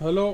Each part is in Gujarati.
हेलो।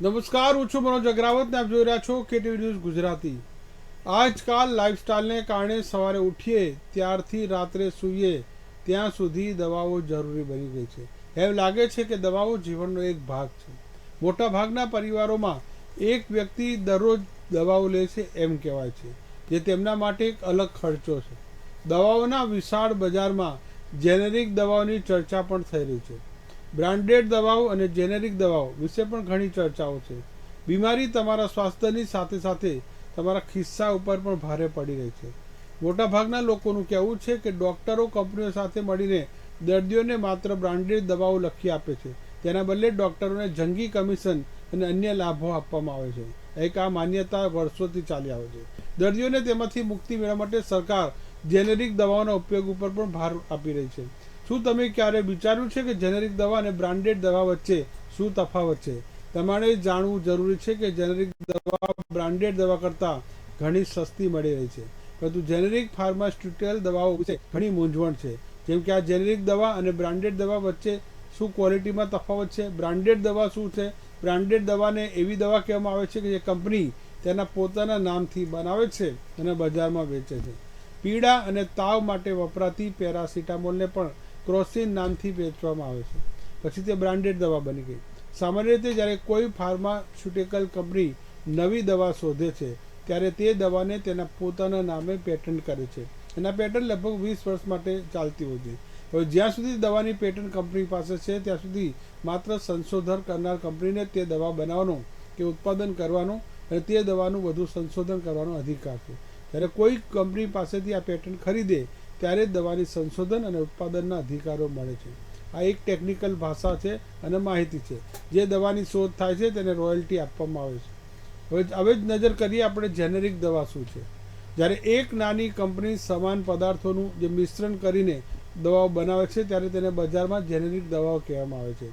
નમસ્કાર, હું છું મનોજ અગ્રાવત ને આપ જોઈ રહ્યા છો કેટીવી ન્યૂઝ ગુજરાતી। આજકાલ લાઇફસ્ટાઇલને કારણે સવારે ઉઠીએ ત્યારથી રાત્રે સૂઈએ ત્યાં સુધી દવાઓ જરૂરી બની ગઈ છે। એમ લાગે છે કે દવાઓ જીવનનો એક ભાગ છે। મોટા ભાગના પરિવારોમાં એક વ્યક્તિ દરરોજ દવાઓ લે છે એમ કહેવાય છે, જે તેમના માટે એક અલગ ખર્ચો છે। દવાઓના વિશાળ બજારમાં જેનેરિક દવાઓની ચર્ચા પણ થઈ રહી છે। બ્રાન્ડેડ દવાઓ અને જેનેરિક દવાઓ વિશે પણ ઘણી ચર્ચાઓ છે। બીમારી તમારા સ્વાસ્થ્યની સાથે સાથે તમારા ખિસ્સા ઉપર પણ ભારે પડી રહી છે। મોટાભાગના લોકોનું કહેવું છે કે ડૉક્ટરો કંપનીઓ સાથે મળીને દર્દીઓને માત્ર બ્રાન્ડેડ દવાઓ લખી આપે છે, તેના બદલે ડૉક્ટરોને જંગી કમિશન અને અન્ય લાભો આપવામાં આવે છે। એક આ માન્યતા વર્ષોથી ચાલી આવે છે। દર્દીઓને તેમાંથી મુક્તિ મેળવવા માટે સરકાર જેનેરિક દવાઓના ઉપયોગ ઉપર પણ ભાર આપી રહી છે। શું તમે ક્યારે વિચાર્યું છે કે જેનેરિક દવા અને બ્રાન્ડેડ દવા વચ્ચે શું તફાવત છે? તમારે જાણવું જરૂરી છે કે જેનેરિક દવા બ્રાન્ડેડ દવા કરતાં ઘણી સસ્તી મળી રહી છે, પરંતુ જેનેરિક ફાર્માસ્યુટિકલ દવાઓ વિશે ઘણી મૂંઝવણ છે। જેમ કે આ જેનેરિક દવા અને બ્રાન્ડેડ દવા વચ્ચે શું ક્વોલિટીમાં તફાવત છે? બ્રાન્ડેડ દવા શું છે? બ્રાન્ડેડ દવાને એવી દવા કહેવામાં આવે છે કે જે કંપની તેના પોતાના નામથી બનાવે છે અને બજારમાં વેચે છે। પીડા અને તાવ માટે વપરાતી પેરાસિટામોલને પણ ક્રોસિન નામથી વેચવામાં આવે છે, પછી તે બ્રાન્ડેડ દવા બની ગઈ। સામાન્ય રીતે જ્યારે કોઈ ફાર્માસ્યુટિકલ કંપની નવી દવા શોધે છે ત્યારે તે દવાને તેના પોતાના નામે પેટન્ટ કરે છે। એના પેટન્ટ લગભગ 20 વર્ષ માટે ચાલતી હોય છે। હવે જ્યાં સુધી દવાની પેટન્ટ કંપની પાસે છે ત્યાં સુધી માત્ર સંશોધન કરનાર કંપનીને તે દવા બનાવવાનો કે ઉત્પાદન કરવાનો અને તે દવાનું વધુ સંશોધન કરવાનો અધિકાર છે। જ્યારે કોઈ કંપની પાસેથી આ પેટન્ટ ખરીદે ત્યારે દવાની સંશોધન અને ઉત્પાદનના અધિકારો મળે છે। આ એક ટેકનિકલ ભાષા છે અને માહિતી છે। જે દવાની શોધ થાય છે તેને રોયલ્ટી આપવામાં આવે છે। હવે જ નજર કરીએ આપણે જેનેરિક દવા શું છે। જ્યારે એક નાની કંપની સમાન પદાર્થોનું જે મિશ્રણ કરીને દવાઓ બનાવે છે ત્યારે તેને બજારમાં જેનેરિક દવાઓ કહેવામાં આવે છે।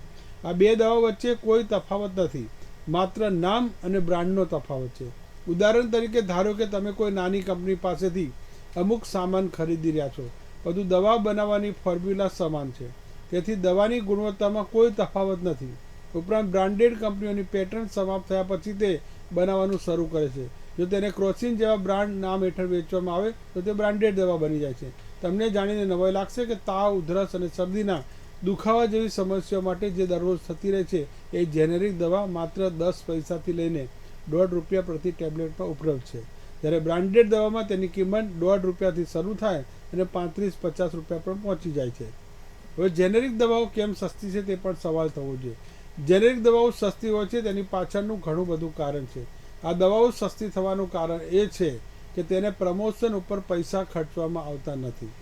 આ બે દવાઓ વચ્ચે કોઈ તફાવત નથી, માત્ર નામ અને બ્રાન્ડનો તફાવત છે। ઉદાહરણ તરીકે ધારો કે તમે કોઈ નાની કંપની પાસેથી અમુક સામાન ખરીદી રહ્યા છો, બધું દવા બનાવવાની ફોર્મ્યુલા સમાન છે, તેથી દવાની ગુણવત્તામાં કોઈ તફાવત નથી। ઉપરાંત બ્રાન્ડેડ કંપનીઓની પેટન્ટ સમાપ્ત થયા પછી તે બનાવવાનું શરૂ કરે છે। જો તેને ક્રોસિન જેવા બ્રાન્ડ નામ હેઠળ વેચવામાં આવે તો તે બ્રાન્ડેડ દવા બની જાય છે। તમને જાણીને નવાઈ લાગશે કે તાવ, ઉધરસ અને શરદીના દુખાવા જેવી સમસ્યાઓ માટે જે દરરોજ થતી રહે છે એ જેનેરિક દવા માત્ર 10 પૈસાથી લઈને ₹1.5 પ્રતિ ટેબ્લેટમાં ઉપલબ્ધ છે, જ્યારે બ્રાન્ડેડ દવામાં તેની કિંમત ₹1.5થી શરૂ થાય અને ₹35-50 પર પહોંચી જાય છે। હવે જેનેરિક દવાઓ કેમ સસ્તી છે તે પણ સવાલ થવો જોઈએ। જેનેરિક દવાઓ સસ્તી હોય છે તેની પાછળનું ઘણું બધું કારણ છે। આ દવાઓ સસ્તી થવાનું કારણ એ છે કે તેને પ્રમોશન ઉપર પૈસા ખર્ચવામાં આવતા નથી।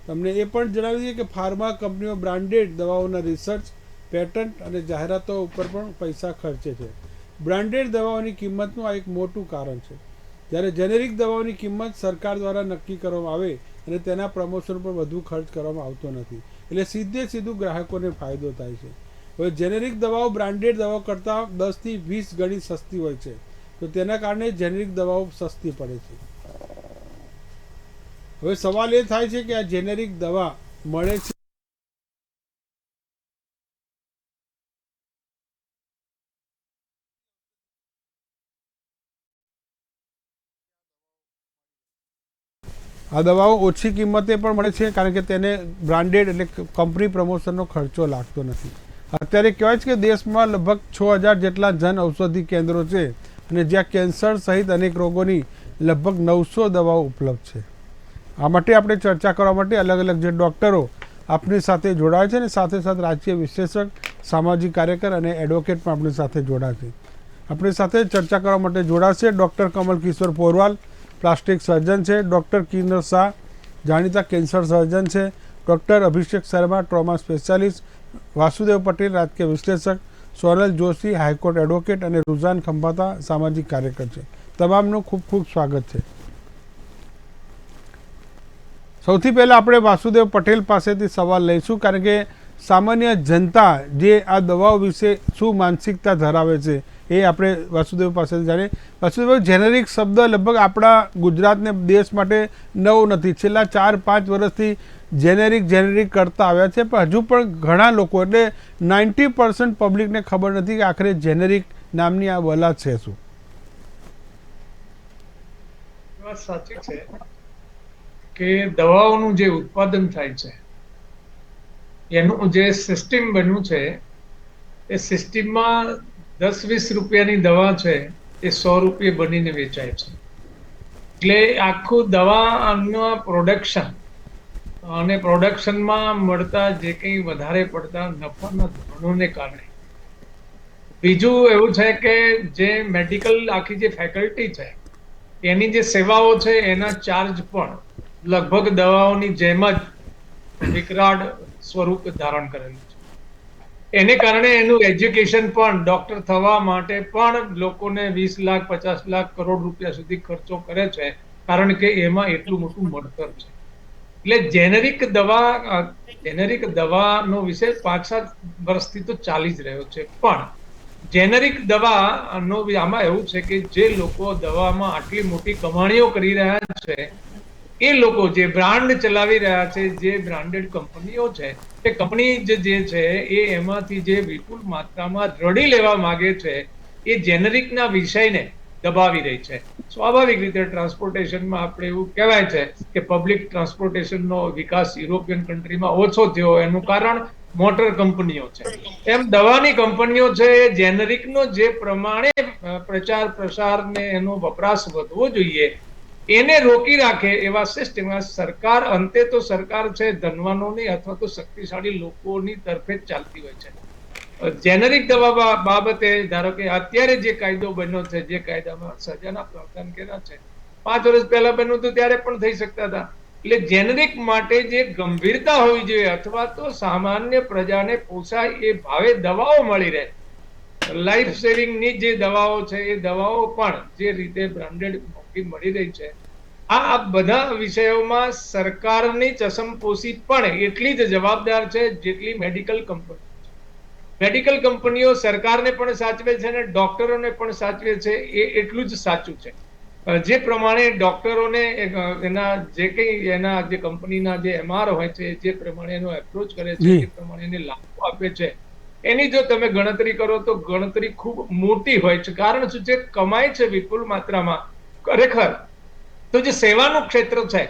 તમને એ પણ જણાવી દઈએ કે ફાર્મા કંપનીઓ બ્રાન્ડેડ દવાઓના રિસર્ચ, પેટન્ટ અને જાહેરાતો ઉપર પણ પૈસા ખર્ચે છે। બ્રાન્ડેડ દવાઓની કિંમતનું આ એક મોટું કારણ છે। જ્યારે જેનેરિક દવાઓની કિંમત સરકાર દ્વારા નક્કી કરવામાં આવે અને તેના પ્રમોશન પર વધુ ખર્ચ કરવામાં આવતો નથી, એટલે સીધું ગ્રાહકોને ફાયદો થાય છે। હવે જેનેરિક દવાઓ બ્રાન્ડેડ દવાઓ કરતાં 10થી 20 ગણી સસ્તી હોય છે, તો તેના કારણે જેનેરિક દવાઓ સસ્તી પડે છે। હવે સવાલ એ થાય છે કે આ જેનેરિક દવા મળે છે આ દવાઓ ઓછી કિંમતે પણ મળે છે કારણ કે તેને બ્રાન્ડેડ એટલે કંપની પ્રમોશનનો ખર્ચો લાગતો નથી। અત્યારે કહેવાય છે કે દેશમાં લગભગ 6000 જેટલા જન ઔષધિ કેન્દ્રો છે અને જ્યાં કેન્સર સહિત અનેક રોગોની લગભગ 900 દવાઓ ઉપલબ્ધ છે. આ માટે આપણે ચર્ચા કરવા માટે અલગ અલગ જે ડૉક્ટરો આપણી સાથે જોડાય છે અને સાથે સાથે રાજકીય વિશ્લેષક, સામાજિક કાર્યકર અને એડવોકેટ પણ આપણી સાથે જોડાય છે. આપણી સાથે ચર્ચા કરવા માટે જોડાશે ડૉક્ટર કમલ કિશોર પોરવાલ, પ્લાસ્ટિક સર્જન છે, ડૉક્ટર કિન્નર શાહ, જાણીતા કેન્સર સર્જન છે, ડૉક્ટર અભિષેક શર્મા, ટ્રોમા સ્પેશિયાલિસ્ટ, વાસુદેવ પટેલ, રાજકીય વિશ્લેષક, સોનલ જોશી, હાઈકોર્ટ એડવોકેટ અને રુઝાન ખંભાતા, સામાજિક કાર્યકર છે. તમામનું ખૂબ ખૂબ સ્વાગત છે. સૌથી પહેલાં આપણે વાસુદેવ પટેલ પાસેથી સવાલ લઈશું, કારણ કે સામાન્ય જનતા જે આ દવાઓ વિશે શું માનસિકતા ધરાવે છે એ આપણે વાસુદેવ પાસેથી જાણીએ. વાસુદેવ, જેનેરિક શબ્દ લગભગ આપણા ગુજરાતને દેશ માટે નવો નથી. છેલ્લા 4-5 વર્ષથી જેનેરિક કરતા આવ્યા છે, પણ હજુ પણ ઘણા લોકો એટલે 90% પબ્લિકને ખબર નથી કે આખરે જેનેરિક નામની આ વલા છે શું. વાત સાચી છે કે દવાઓનું જે ઉત્પાદન થાય છે એનું જે સિસ્ટમ બન્યું છે એ સિસ્ટમમાં 10-20 રૂપિયાની દવા છે એ 100 રૂપિયા બનીને વેચાય છે. એટલે આખું દવાનું પ્રોડક્શન અને પ્રોડક્શનમાં મળતા જે કંઈ વધારે પડતા નફાના ધોરણોને કારણે, બીજું એવું છે કે જે મેડિકલ આખી જે ફેકલ્ટી છે એની જે સેવાઓ છે એના ચાર્જ પણ લગભગ દવાઓની જેમ જ વિકરાળ સ્વરૂપ ધારણ કરેલું છે. એને કારણે એનું એજ્યુકેશન પણ ડોક્ટર થવા માટે પણ લોકોને 20 લાખ 50 લાખ કરોડ રૂપિયા સુધી ખર્ચો કરે છે, કારણ કે એમાં એટલું મોટું મળતર છે. એટલે જેનેરિક દવાનો વિષય 5-7 વર્ષથી તો ચાલી જ રહ્યો છે. પણ જેનેરિક દવાનો આમાં એવું છે કે જે લોકો દવામાં આટલી મોટી કમાણીઓ કરી રહ્યા છે એ લોકો જે બ્રાન્ડ ચલાવી રહ્યા છે, જે બ્રાન્ડેડ કંપનીઓ છે, એ કંપની જે છે એ એમાંથી જે વિપુલ માત્રામાં રડી લેવા માંગે છે એ જેનેરિકના વિષયને દબાવી રહી છે. સ્વાભાવિક રીતે ટ્રાન્સપોર્ટેશનમાં આપણે એવું કહેવાય છે કે પબ્લિક ટ્રાન્સપોર્ટેશનનો વિકાસ યુરોપિયન કન્ટ્રીમાં ઓછો થયો, એનું કારણ મોટર કંપનીઓ છે. એમ દવાની કંપનીઓ છે એ જેનેરિકનો જે પ્રમાણે પ્રચાર પ્રસાર ને એનો વપરાશ વધવો જોઈએ એને રોકી રાખે એવા સિસ્ટમ સરકાર, અંતે તો સરકાર છે ધનવાનોની અથવા તો શક્તિશાળી લોકોની તરફે જ ચાલતી હોય છે. જેનેરિક દવા બાબતે ધારો કે અત્યારે જે કાયદો બન્યો છે, જે કાયદામાં સજાના પ્રાવધાન કર્યા છે, 5 વર્ષ પહેલા બન્યું હતું ત્યારે પણ થઈ શકતા હતા. એટલે જેનેરિક માટે જે ગંભીરતા હોવી જોઈએ અથવા તો સામાન્ય પ્રજાને પોસાય એ ભાવે દવાઓ મળી રહે, લાઈફ સેવિંગની જે દવાઓ છે એ દવાઓ પણ જે રીતે બ્રાન્ડેડ મળી રહી છે, આ બધા વિષયોમાં સરકારની ચસમપોશી પણ એટલી જ જવાબદાર છે જેટલી મેડિકલ કંપની. મેડિકલ કંપનીઓ સરકારને પણ સાચવે છે અને ડોક્ટરોને પણ સાચવે છે, એ એટલું જ સાચું છે. જે પ્રમાણે ડોક્ટરોને એના જે કંઈ એના જે કંપનીના જે MR હોય છે, જે પ્રમાણે એનો એપ્રોચ કરે છે, જે પ્રમાણે એને લાભો આપે છે, એની જો તમે ગણતરી કરો તો ગણતરી ખૂબ મોટી હોય છે. કારણ શું છે? કમાય છે વિપુલ માત્રામાં. ખરેખર તો જે સેવાનું ક્ષેત્ર છે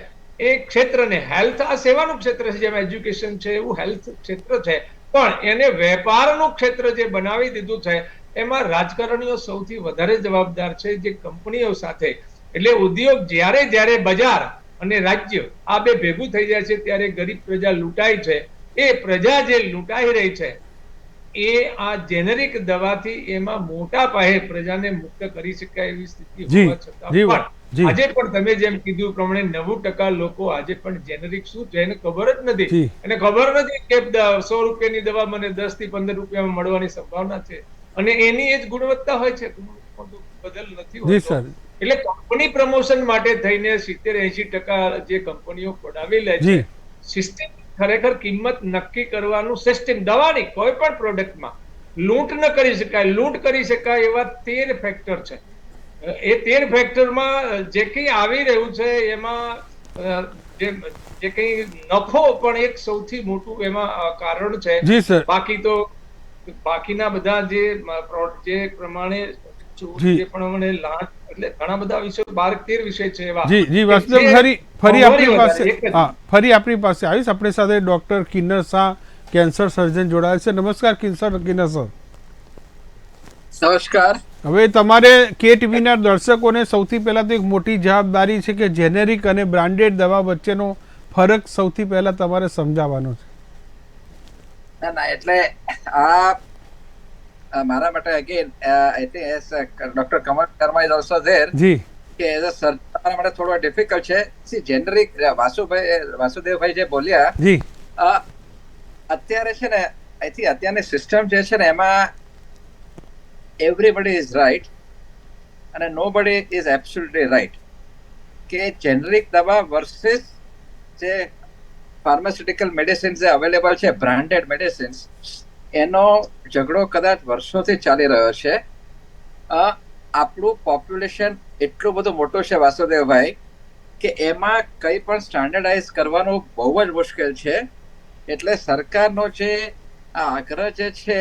એ ક્ષેત્રને, હેલ્થ આ સેવાનું ક્ષેત્ર છે, જેમ એજ્યુકેશન છે એવું હેલ્થ ક્ષેત્ર છે, પણ એને વેપારનું ક્ષેત્ર જે બનાવી દીધું છે એમાં રાજકારણીઓ સૌથી વધારે જવાબદાર છે, જે કંપનીઓ સાથે. એટલે ઉદ્યોગ જ્યારે બજાર અને રાજ્ય આ બે ભેગું થઈ જાય છે ત્યારે ગરીબ પ્રજા લૂંટાય છે. એ પ્રજા જે લૂંટાઈ રહી છે એ આ જેનેરિક દવાથી એમાં મોટા પાયે પ્રજાને મુક્ત કરી શકાય એવી સ્થિતિ હોવા છતાં પણ આજે પણ તમે જેમ કીધું પ્રમાણે 90% લોકો આજે પણ જેનેરિક શું છે એને ખબર જ નથી. એને ખબર નથી કે 100 રૂપિયાની દવા મને 10 થી 15 રૂપિયામાં મળવાની સંભાવના છે અને એની એ જ ગુણવત્તા હોય છે, બદલ નથી હોતો. એટલે કંપની પ્રમોશન માટે થઈને 70-80% જે કંપનીઓ પડાવી લે છે, સિસ્ટમ ખરેખર કિંમત નક્કી કરવાનું સિસ્ટમ દવાની કોઈ પણ પ્રોડક્ટમાં લૂંટ ન કરી શકાય. લૂંટ કરી શકાય એવા 13 ફેક્ટર છે. એ 13 ફેક્ટરમાં જે કંઈ આવી રહ્યું છે એમાં જે કંઈ નફો પણ એક સૌથી મોટું એમાં કારણ છે. બાકી તો બાકીના બધા જે પ્રમાણે જે પ્રમાણે લાંચ, એટલે ઘણા બધા વિષયો 12-13 વિષય છે એવા. ફરી આપણી પાસે આવીશ. આપણી સાથે ડોક્ટર કિન્નર શાહ, કેન્સર સર્જન જોડાયેલ છે. નમસ્કાર કિન્નર સર. નમસ્કાર. હવે તમારે કે ટીવીના દર્શકોને સૌથી પહેલાં તો એક મોટી જવાબદારી છે કે જેનેરિક અને બ્રાન્ડેડ દવા વચ્ચેનો ફરક સૌથી પહેલાં તમારે સમજાવવાનો છે. ના ના, એટલે આ મારા માટે again I think as doctor Kamal Sharma is also there જી કે એઝ અ સર્જન મારા માટે થોડો ડિફિકલ્ટ છે. સી જેનરિક વાસુદેવભાઈ જે બોલ્યા, જી અત્યારે છે ને આઈ થિંક અત્યારની સિસ્ટમ જે છે ને એમાં એવરીબડી ઇઝ રાઈટ અને નોબડી ઇઝ એબ્સોલ્યુટલી રાઈટ. કે જેનરિક દવા વર્સિસ જે ફાર્માસ્યુટિકલ મેડિસિન્સ જે અવેલેબલ છે, બ્રાન્ડેડ મેડિસિન્સ, એનો ઝઘડો કદાચ વર્ષોથી ચાલી રહ્યો છે. આપણું પોપ્યુલેશન એટલું બધું મોટું છે વાસુદેવભાઈ કે એમાં કંઈ પણ સ્ટાન્ડર્ડાઇઝ કરવાનું બહુ જ મુશ્કેલ છે. એટલે સરકારનો જે આ આગ્રહ જે છે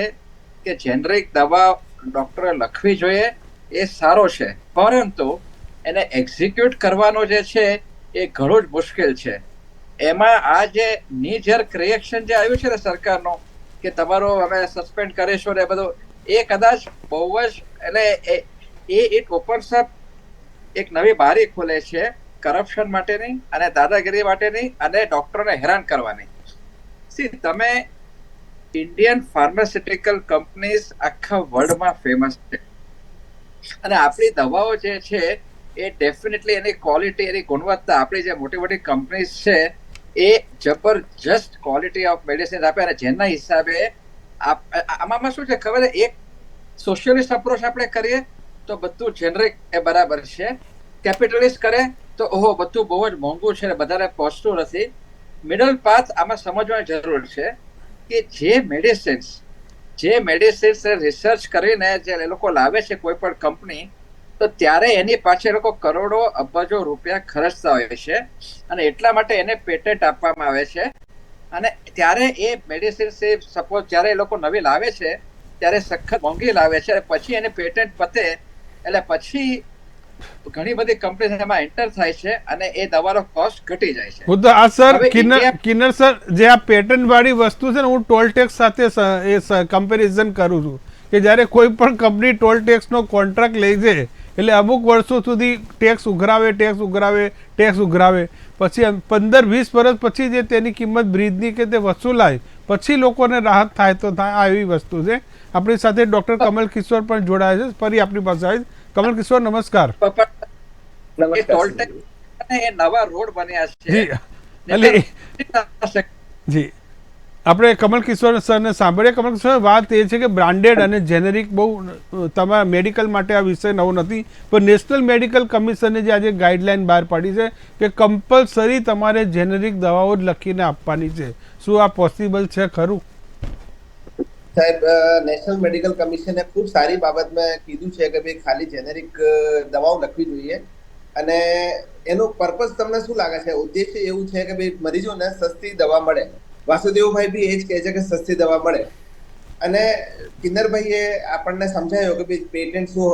કે જેનરિક દવા ડોક્ટરે લખવી જોઈએ એ સારો છે, પરંતુ એને એક્ઝિક્યુટ કરવાનો જે છે એ ઘણું જ મુશ્કેલ છે. એમાં આ જે નીજર્ક રિએક્શન જે આવ્યું છે ને સરકારનું કે તમારું અમે સસ્પેન્ડ કરીશું ને બધું, એ કદાચ બહુ જ એટલે ઇટ ઓપન્સ અપ એક નવી બારી ખોલે છે કરપ્શન માટેની અને દાદાગીરી માટેની અને ડોક્ટરોને હેરાન કરવાની. સી તમે ઇન્ડિયન ફાર્માસ્યુટિકલ કંપનીઝ આખા વર્લ્ડમાં ફેમસ છે અને આપણી દવાઓ જે છે એ ડેફિનેટલી એની ક્વોલિટી, એની ગુણવત્તા, આપણી જે મોટી મોટી કંપનીઝ છે એ જબરજસ્ત ક્વોલિટી ઓફ મેડિસિન આપે. અને જેના હિસાબે આમાં શું છે ખબર, એક સોશિયલિસ્ટ અપ્રોચ આપણે કરીએ તો બધું જેનરિક એ બરાબર છે, કેપિટલિસ્ટ કરે તો ઓહો બધું બહુ જ મોંઘું છે ને બધાને પહોંચતું નથી. મિડલ પાથ આમાં સમજવાની જરૂર છે કે જે મેડિસિન્સ રિસર્ચ કરીને જે એ લોકો લાવે છે કોઈ પણ કંપની, તો ત્યારે એની પાછળ લોકો કરોડો અબજો રૂપિયા ખર્ચતા હોય છે અને એટલા માટે એને પેટન્ટ આપવામાં આવે છે. અને ત્યારે એ મેડિસિન્સ સપોઝ જ્યારે એ લોકો નવી લાવે છે ત્યારે સખત મોંઘી લાવે છે, પછી એને પેટન્ટ પતે એટલે પછી ઘણી બધી કંપની એમાં એન્ટર થાય છે અને એ દવાનો કોસ્ટ ઘટી જાય છે. હું તો આ સર કિન્નર સર, જે આ પેટન્ટ વાળી વસ્તુ છે ને, હું ટોલ ટેક્સ સાથે એ કમ્પેરિઝન કરું છું કે જ્યારે કોઈ પણ કંપની ટોલ ટેક્સનો કોન્ટ્રાક્ટ લે છે એટલે અમુક વર્ષો સુધી ટેક્સ ઉઘરાવે, પછી 15-20 વર્ષ પછી જે તેની કિંમત બ્રિજની કે તે વસૂલાય પછી લોકોને રાહત થાય તો થાય, આ એવી વસ્તુ છે. આપણી સાથે ડોક્ટર કમલ કિશોર પણ જોડાયા છે, ફરી આપણી પાસે આવી. કમલ કિશોર, નમસ્કાર. ટોલ ટેક્સ અને એ નવા રોડ બન્યા છે. જી આપણે કમલ કિશોર સરને સાંભળીએ. કમલ કિશોર, વાત એ છે કે બ્રાન્ડેડ અને જેનેરિક બહુ તમારા મેડિકલ માટે આ વિષય નવો નથી, પણ નેશનલ મેડિકલ કમિશને જે આજે ગાઈડલાઈન બહાર પાડી છે કે કમ્પલસરી તમારે જેનેરિક દવાઓ જ લખીને આપવાની છે. શું આ પોસિબલ છે ખરું? સાહેબ, નેશનલ મેડિકલ કમિશને ખૂબ સારી બાબત મેં કીધું છે કે ભાઈ ખાલી જેનેરિક દવાઓ લખવી જોઈએ. અને એનો પર્પઝ તમને શું લાગે છે? ઉદ્દેશ્ય એવું છે કે ભાઈ મરીજોને સસ્તી દવા મળે. વાસુદેવભાઈ બી એ જ કહે છે કે સસ્તી દવા મળે. અને કિન્નરભાઈએ આપણને સમજાયો કે ભાઈ પેટન્ટ શું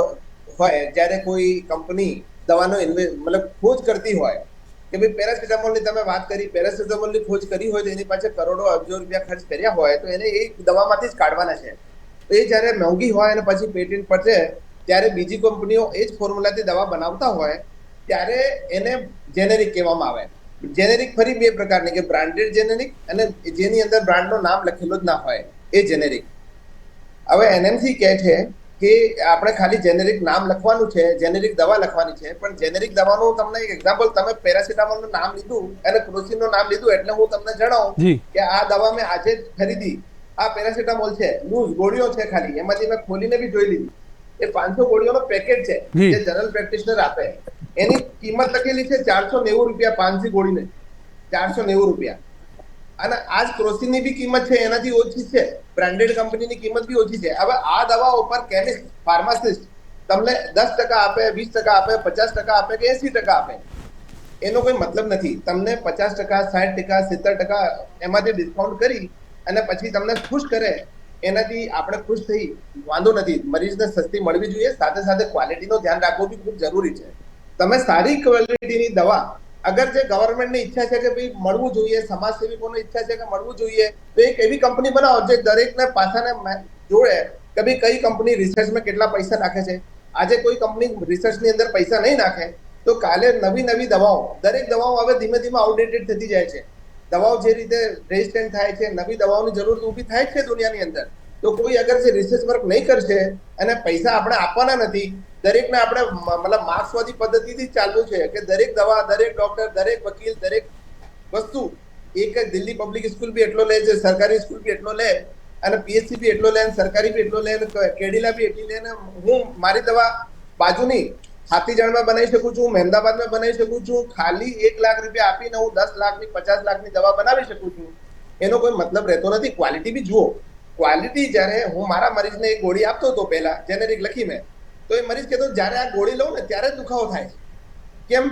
હોય. જ્યારે કોઈ કંપની દવાનો મતલબ ખોજ કરતી હોય કે ભાઈ પેરાસિટામોલની તમે વાત કરી, પેરાસિટામોલની ખોજ કરી હોય તો એની પાસે કરોડો અબજો રૂપિયા ખર્ચ કર્યા હોય તો એને એ દવામાંથી જ કાઢવાના છે. તો એ જ્યારે મોંઘી હોય અને પછી પેટન્ટ પતે ત્યારે બીજી કંપનીઓ એ જ ફોર્મ્યુલાથી દવા બનાવતા હોય ત્યારે એને જેનેરિક કહેવામાં આવે. જેનેરિક ફરી બે પ્રકારની, કે બ્રાન્ડેડ જેનેરિક અને જેની અંદર બ્રાન્ડનું નામ લખેલું જ ના હોય એ જેનેરિક. હવે એનએમસી કહે છે કે આપણે ખાલી જેનેરિક નામ લખવાનું છે, જેનેરિક દવા લખવાની છે, પણ જેનેરિક દવાનું તમને એક એક્ઝામ્પલ, તમે પેરાસિટામોલનું નામ લીધું અને ક્રોસિનનું નામ લીધું એટલે હું તમને જણાવું કે આ દવા મેં આજે જ ખરીદી, આ પેરાસિટામોલ છે, લૂઝ ગોળીઓ છે ખાલી, એમાંથી મેં ખોલીને બી જોઈ લીધી. એ 500 ગોળીઓનો પેકેટ છે જે જનરલ પ્રેક્ટિશનર આપે. એની કિંમત લખેલી છે 490 રૂપિયા 500 ગોળીને, 490 રૂપિયા. અને આજ ક્રોસિનની બી કિંમત છે એનાથી ઓછી છે, બ્રાન્ડેડ કંપનીની કિંમત બી ઓછી છે. હવે આ દવા ઉપર કેમિસ્ટ, ફાર્માસિસ્ટ તમને 10% આપે, 20% આપે, 50% આપે કે 80% આપે, એનો કોઈ મતલબ નથી. તમને 50%, 60%, 70% એમાંથી ડિસ્કાઉન્ટ કરી અને પછી તમને ખુશ કરે, એનાથી આપણે ખુશ થઈ વાંધો નથી. મરીજને સસ્તી મળવી જોઈએ, સાથે સાથે ક્વોલિટીનો ધ્યાન રાખવું બી ખૂબ જરૂરી છે. તમે સારી ક્વોલિટીની દવા, અગર જે ગવર્મેન્ટની ઈચ્છા છે કે ભાઈ મળવું જોઈએ, સમાજ સેવિકોની ઈચ્છા છે કે મળવું જોઈએ, તો એક એવી કંપની બનાવો જે દરેકને પાછાને જોડે કે ભાઈ કઈ કંપની રિસર્ચમાં કેટલા પૈસા નાખે છે, આજે કોઈ કંપની રિસર્ચની અંદર પૈસા નહીં નાખે તો કાલે નવી નવી દવાઓ, દરેક દવાઓ હવે ધીમે ધીમે આઉટડેટેડ થતી જાય છે. દવાઓ જે રીતે રેઝિસ્ટન્ટ થાય છે, નવી દવાઓની જરૂર ઊભી થાય છે દુનિયાની અંદર. તો કોઈ અગર જે રિસર્ચ વર્ક નહીં કરશે અને પૈસા આપણે આપવાના નથી, દરેકને આપણે મતલબ માર્ક્સવાદી પદ્ધતિથી ચાલવું છે કે દરેક દવા, દરેક ડોક્ટર, દરેક વકીલ, દરેક વસ્તુ એક દિલ્હી પબ્લિક સ્કૂલ બી એટલો લે છે, સરકારી સ્કૂલ બી એટલો લે, અને પીએચસી બી એટલો લે, સરકારી બી એટલો લે, કેડીલા બી એટલી લે. ને હું મારી દવા બાજુની હાથીજણમાં બનાવી શકું છું, મહેમદાબાદમાં બનાવી શકું છું. ખાલી 1 લાખ રૂપિયા આપીને હું 10 લાખની 50 લાખની દવા બનાવી શકું છું. એનો કોઈ મતલબ રહેતો નથી. ક્વોલિટી બી જુઓ. ક્વોલિટી જ્યારે હું મારા મરીજને એક ગોળી આપતો હતો પહેલા જેનેરિક લખી મેં, તો એ મરીજ કહેતો જ્યારે આ ગોળી લઉં ને ત્યારે દુખાવો થાય છે. કેમ?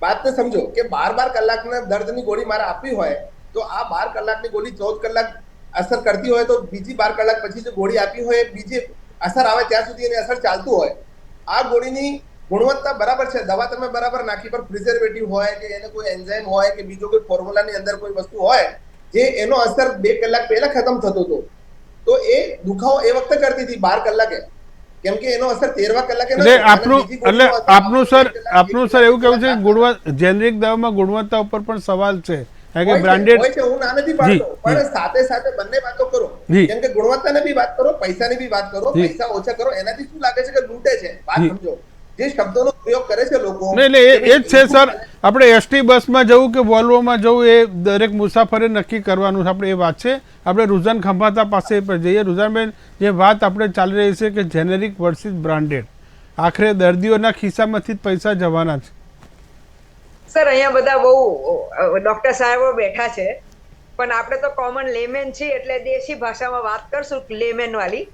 વાતને સમજો કે 12 કલાકના દર્દની ગોળી મારે આપવી હોય તો આ 12 કલાકની ગોળી 14 કલાક અસર કરતી હોય તો બીજી 12 કલાક પછી જો ગોળી આપી હોય બીજી અસર આવે ત્યાં સુધી એની અસર ચાલતું હોય. આ ગોળીની ગુણવત્તા બરાબર છે, દવા તમે બરાબર નાખી, પર પ્રિઝર્વેટિવ હોય કે એને કોઈ એન્ઝાઇમ હોય કે બીજો કોઈ ફોર્મ્યુલાની અંદર કોઈ વસ્તુ હોય જે એનો અસર 2 કલાક પહેલા ખતમ થતો હતો, તો એ દુખાવો એ વખતે કરતી હતી 12 કલાકે, કેમ કે એનો અસર 13 કલાકે એટલે આપનું સર એવું કેવું છે કે જેનરિક દવામાં ગુણવત્તા ઉપર પણ સવાલ છે કે બ્રાન્ડેડ હોય છે. હું ના નથી પાડતો, પણ સાથે સાથે બંને વાતો કરો. કેમ કે ગુણવત્તાની બી વાત કરો, પૈસાની બી વાત કરો. પૈસા ઓછા કરો એનાથી શું લાગે છે કે લૂંટે છે. વાત સમજો. જે શબ્દોનો પ્રયોગ કરે છે લોકો, એટલે એ જ છે સર. આપણે એસટી બસમાં જવું કે વોલ્વોમાં જવું એ દરેક મુસાફરે નક્કી કરવાનું છે. આપણે એ વાત છે. આપણે રુઝાન ખંભાતા પાસે જઈએ. રુઝાનબેન, જે વાત આપણે ચાલી રહી છે કે જેનેરિક વર્સિસ બ્રાન્ડેડ, આખરે દર્દીઓના ખિસ્સામાંથી જ પૈસા જવાના છે. સર અહીંયા બધા બહુ ડોક્ટર સાહેબો બેઠા છે, પણ આપણે તો કોમન લેમેન છીએ એટલે દેશી ભાષામાં વાત કરશું, લેમેન વાળી.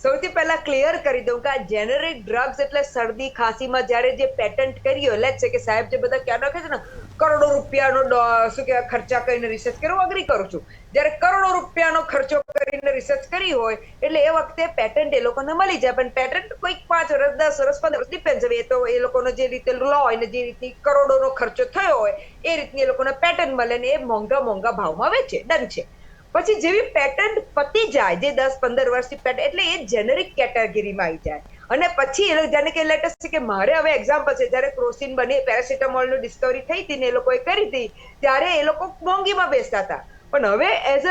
સૌથી પહેલા ક્લિયર કરી દઉં કે આ જેનરિક ડ્રગ્સ એટલે શરદી ખાંસીમાં જ્યારે જે પેટન્ટ કર્યો, લેટ છે કે સાહેબ જે બધા ક્યાં નાખે છે ને કરોડો રૂપિયાનો શું કહેવાય ખર્ચા કરીને રિસર્ચ કર્યો, અગ્રી કરું છું. જ્યારે કરોડો રૂપિયાનો ખર્ચો કરીને રિસર્ચ કરી હોય એટલે એ વખતે પેટન્ટ એ લોકોને મળી જાય, પણ પેટન્ટ કોઈક 5 વર્ષ, 10 વર્ષ, 15 વર્ષ ડિપેન્ડ છે. એ તો એ લોકોનો જે રીતે લો હોય ને જે રીતની કરોડોનો ખર્ચો થયો હોય એ રીતની એ લોકોને પેટન્ટ મળે ને એ મોંઘા ભાવમાં વેચે. ડન છે. પછી જેવી પેટન્ટ પતી જાય, જે 10-15 વર્ષની પેટન્ટ, એટલે એ જેનરિક કેટેગરીમાં આવી જાય. અને પછી જાણે કે લેટેસ્ટ છે કે મારે હવે એક્ઝામ્પલ છે, જ્યારે ક્રોસિન બની પેરાસિટામોલની ડિસ્કવરી થઈ હતી ને એ લોકોએ કરી હતી ત્યારે એ લોકો મોંઘીમાં બેસતા હતા. પણ હવે એઝ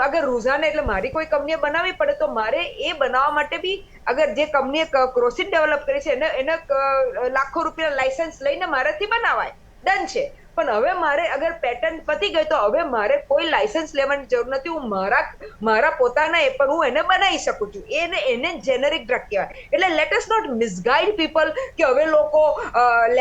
અગર રૂઝાને એટલે મારી કોઈ કંપનીએ બનાવવી પડે તો મારે એ બનાવવા માટે બી અગર જે કંપનીએ ક્રોસિન ડેવલપ કરી છે એને લાખો રૂપિયા લાયસન્સ લઈને મારાથી બનાવાય. ડન છે. પણ હવે મારે અગર પેટન્ટ પતી ગઈ તો હવે મારે કોઈ લાયસન્સ લેવાની જરૂર નથી. હું મારા પોતાના એ પર હું એને બનાવી શકું છું. એને જેનરિક ડ્રગ કહેવાય. એટલે let us not misguide people કે હવે લોકો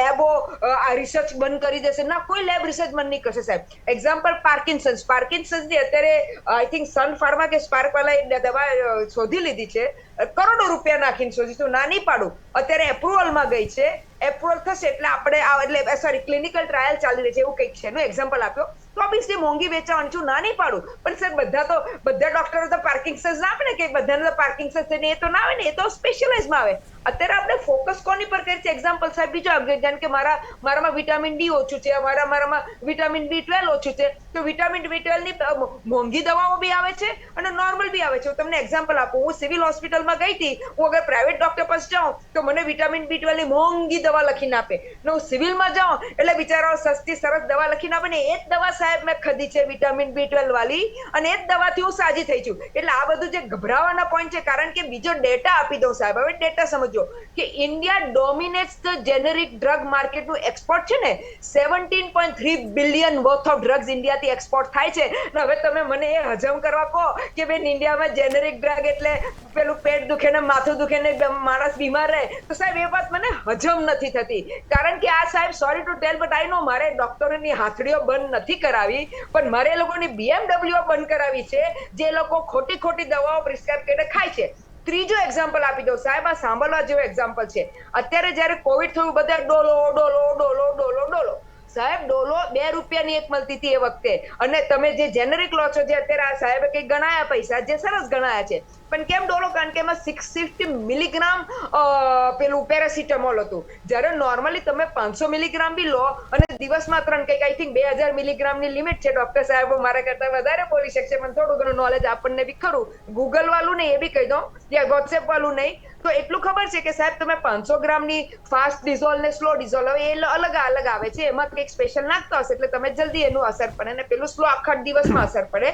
લેબો આ રિસર્ચ બંધ કરી દેશે. ના, કોઈ લેબ રિસર્ચ બંધ નહીં કરશે સાહેબ. એક્ઝામ્પલ પાર્કિન્સન્સની અત્યારે આઈ થિંક સન ફાર્મા કે સ્પાર્ક વાળા દવા શોધી લીધી છે, કરોડો રૂપિયા નાખીને શોધી. તો ના નહીં પાડું. અત્યારે એપ્રુવલમાં ગઈ છે. એપ્રુવલ થશે એટલે આપણે એટલે સોરી ક્લિનિકલ ટ્રાયલ ચાલી રહી છે એવું કંઈક છે એનું એક્ઝામ્પલ આપ્યો. તો ઓબ્વિયસલી મોંઘી વેચાવાની છું, ના નહીં પાડું. પણ સર બધા ડોક્ટરો તો પાર્કિન્સન્સ ના આવે ને, કે બધાને તો પાર્કિન્સન્સ છે ને એ તો ના આવે ને, એ તો સ્પેશિયલાઇઝમાં આવે. અત્યારે આપણે ફોકસ કોની પર કરીએ છીએ? એક્ઝામ્પલ સાહેબ બીજો જાણ કે મારામાં વિટામિન ડી ઓછું છે, મારામાં વિટામિન B12 ઓછું છે, તો વિટામિન B12 ની મોંઘી દવાઓ બી આવે છે અને નોર્મલ બી આવે છે. હું તમને એક્ઝામ્પલ આપું. હું સિવિલ હોસ્પિટલમાં ગઈ હતી. હું અગર પ્રાઇવેટ ડોક્ટર પાસે જાઉં તો મને વિટામિન B12 ની મોંઘી દવા લખીને આપે ને હું સિવિલમાં જાઉં એટલે બિચારાઓ સસ્તી સરસ દવા લખીને આપે ને એ જ દવા સાહેબ મેં ખાધી છે વિટામિન B12 વાળી, અને એ જ દવાથી હું સાજી થઈ છું. એટલે આ બધું જે ગભરાવાના પોઈન્ટ છે, કારણ કે બીજો ડેટા આપી દઉં સાહેબ. હવે ડેટા સમજો કે India dominates the generic drug માર્કેટનું એક્સપોર્ટ છે ને 17.3 બિલિયન વર્થ ઓફ ડ્રગ્સ ઇન્ડિયાથી એક્સપોર્ટ થાય છે. હવે તમે મને એ હજમ કરવા કહો કે બેન ઇન્ડિયામાં જેનરિક ડ્રગ એટલે પેલું પેટ દુખે ને માથું દુખે ને માણસ બીમાર રહે, તો સાહેબ એ વાત મને હજમ નથી થતી. કારણ કે આ સાહેબ sorry to tell but I know મારે ડોક્ટરોની હાથડીઓ બંધ નથી કરાવી, પણ મારે એ લોકોની BMW બંધ કરાવી છે જે લોકો ખોટી દવાઓ પ્રિસ્ક્રાઇબ કરીને ખાય છે. ત્રીજો એક્ઝામ્પલ આપી દઉં સાહેબ, આ સાંભળવા જેવો એક્ઝામ્પલ છે. અત્યારે જ્યારે કોવિડ થયું બધા ડોલો સાહેબ, ડોલો 2 રૂપિયાની એક મળતી હતી એ વખતે. અને તમે જે જેનરિક લો છો, જે અત્યારે આ સાહેબે કંઈક ગણાયા પૈસા, જે સરસ ગણાયા છે, પણ કેમ ડોલો? કારણ કે એમાં 650 મિલીગ્રામ પેલું પેરાસિટામોલ હતું. જ્યારે નોર્મલી તમે 500 મિલીગ્રામ બી લો અને દિવસમાં 3 કંઈક આઈ થિંક 2000 મિલીગ્રામની લિમિટ છે. ડોક્ટર સાહેબો મારા કરતા વધારે બોલી શકશે, પણ થોડું ઘણું નોલેજ આપણને બી ખરું. ગૂગલ વાળું નહીં એ બી કહી દઉં, યા વોટ્સએપ વાળું નહીં, તો એટલું ખબર છે કે સાહેબ તમે 500 ગ્રામની ફાસ્ટ ડિઝોલ્વ ને સ્લો ડિઝોલ્વ, હવે એ અલગ અલગ આવે છે. એમાં કંઈક સ્પેશિયલ નાખતા હશે એટલે તમે જલ્દી એનું અસર પડે, અને પેલું સ્લો આખા દિવસમાં અસર પડે.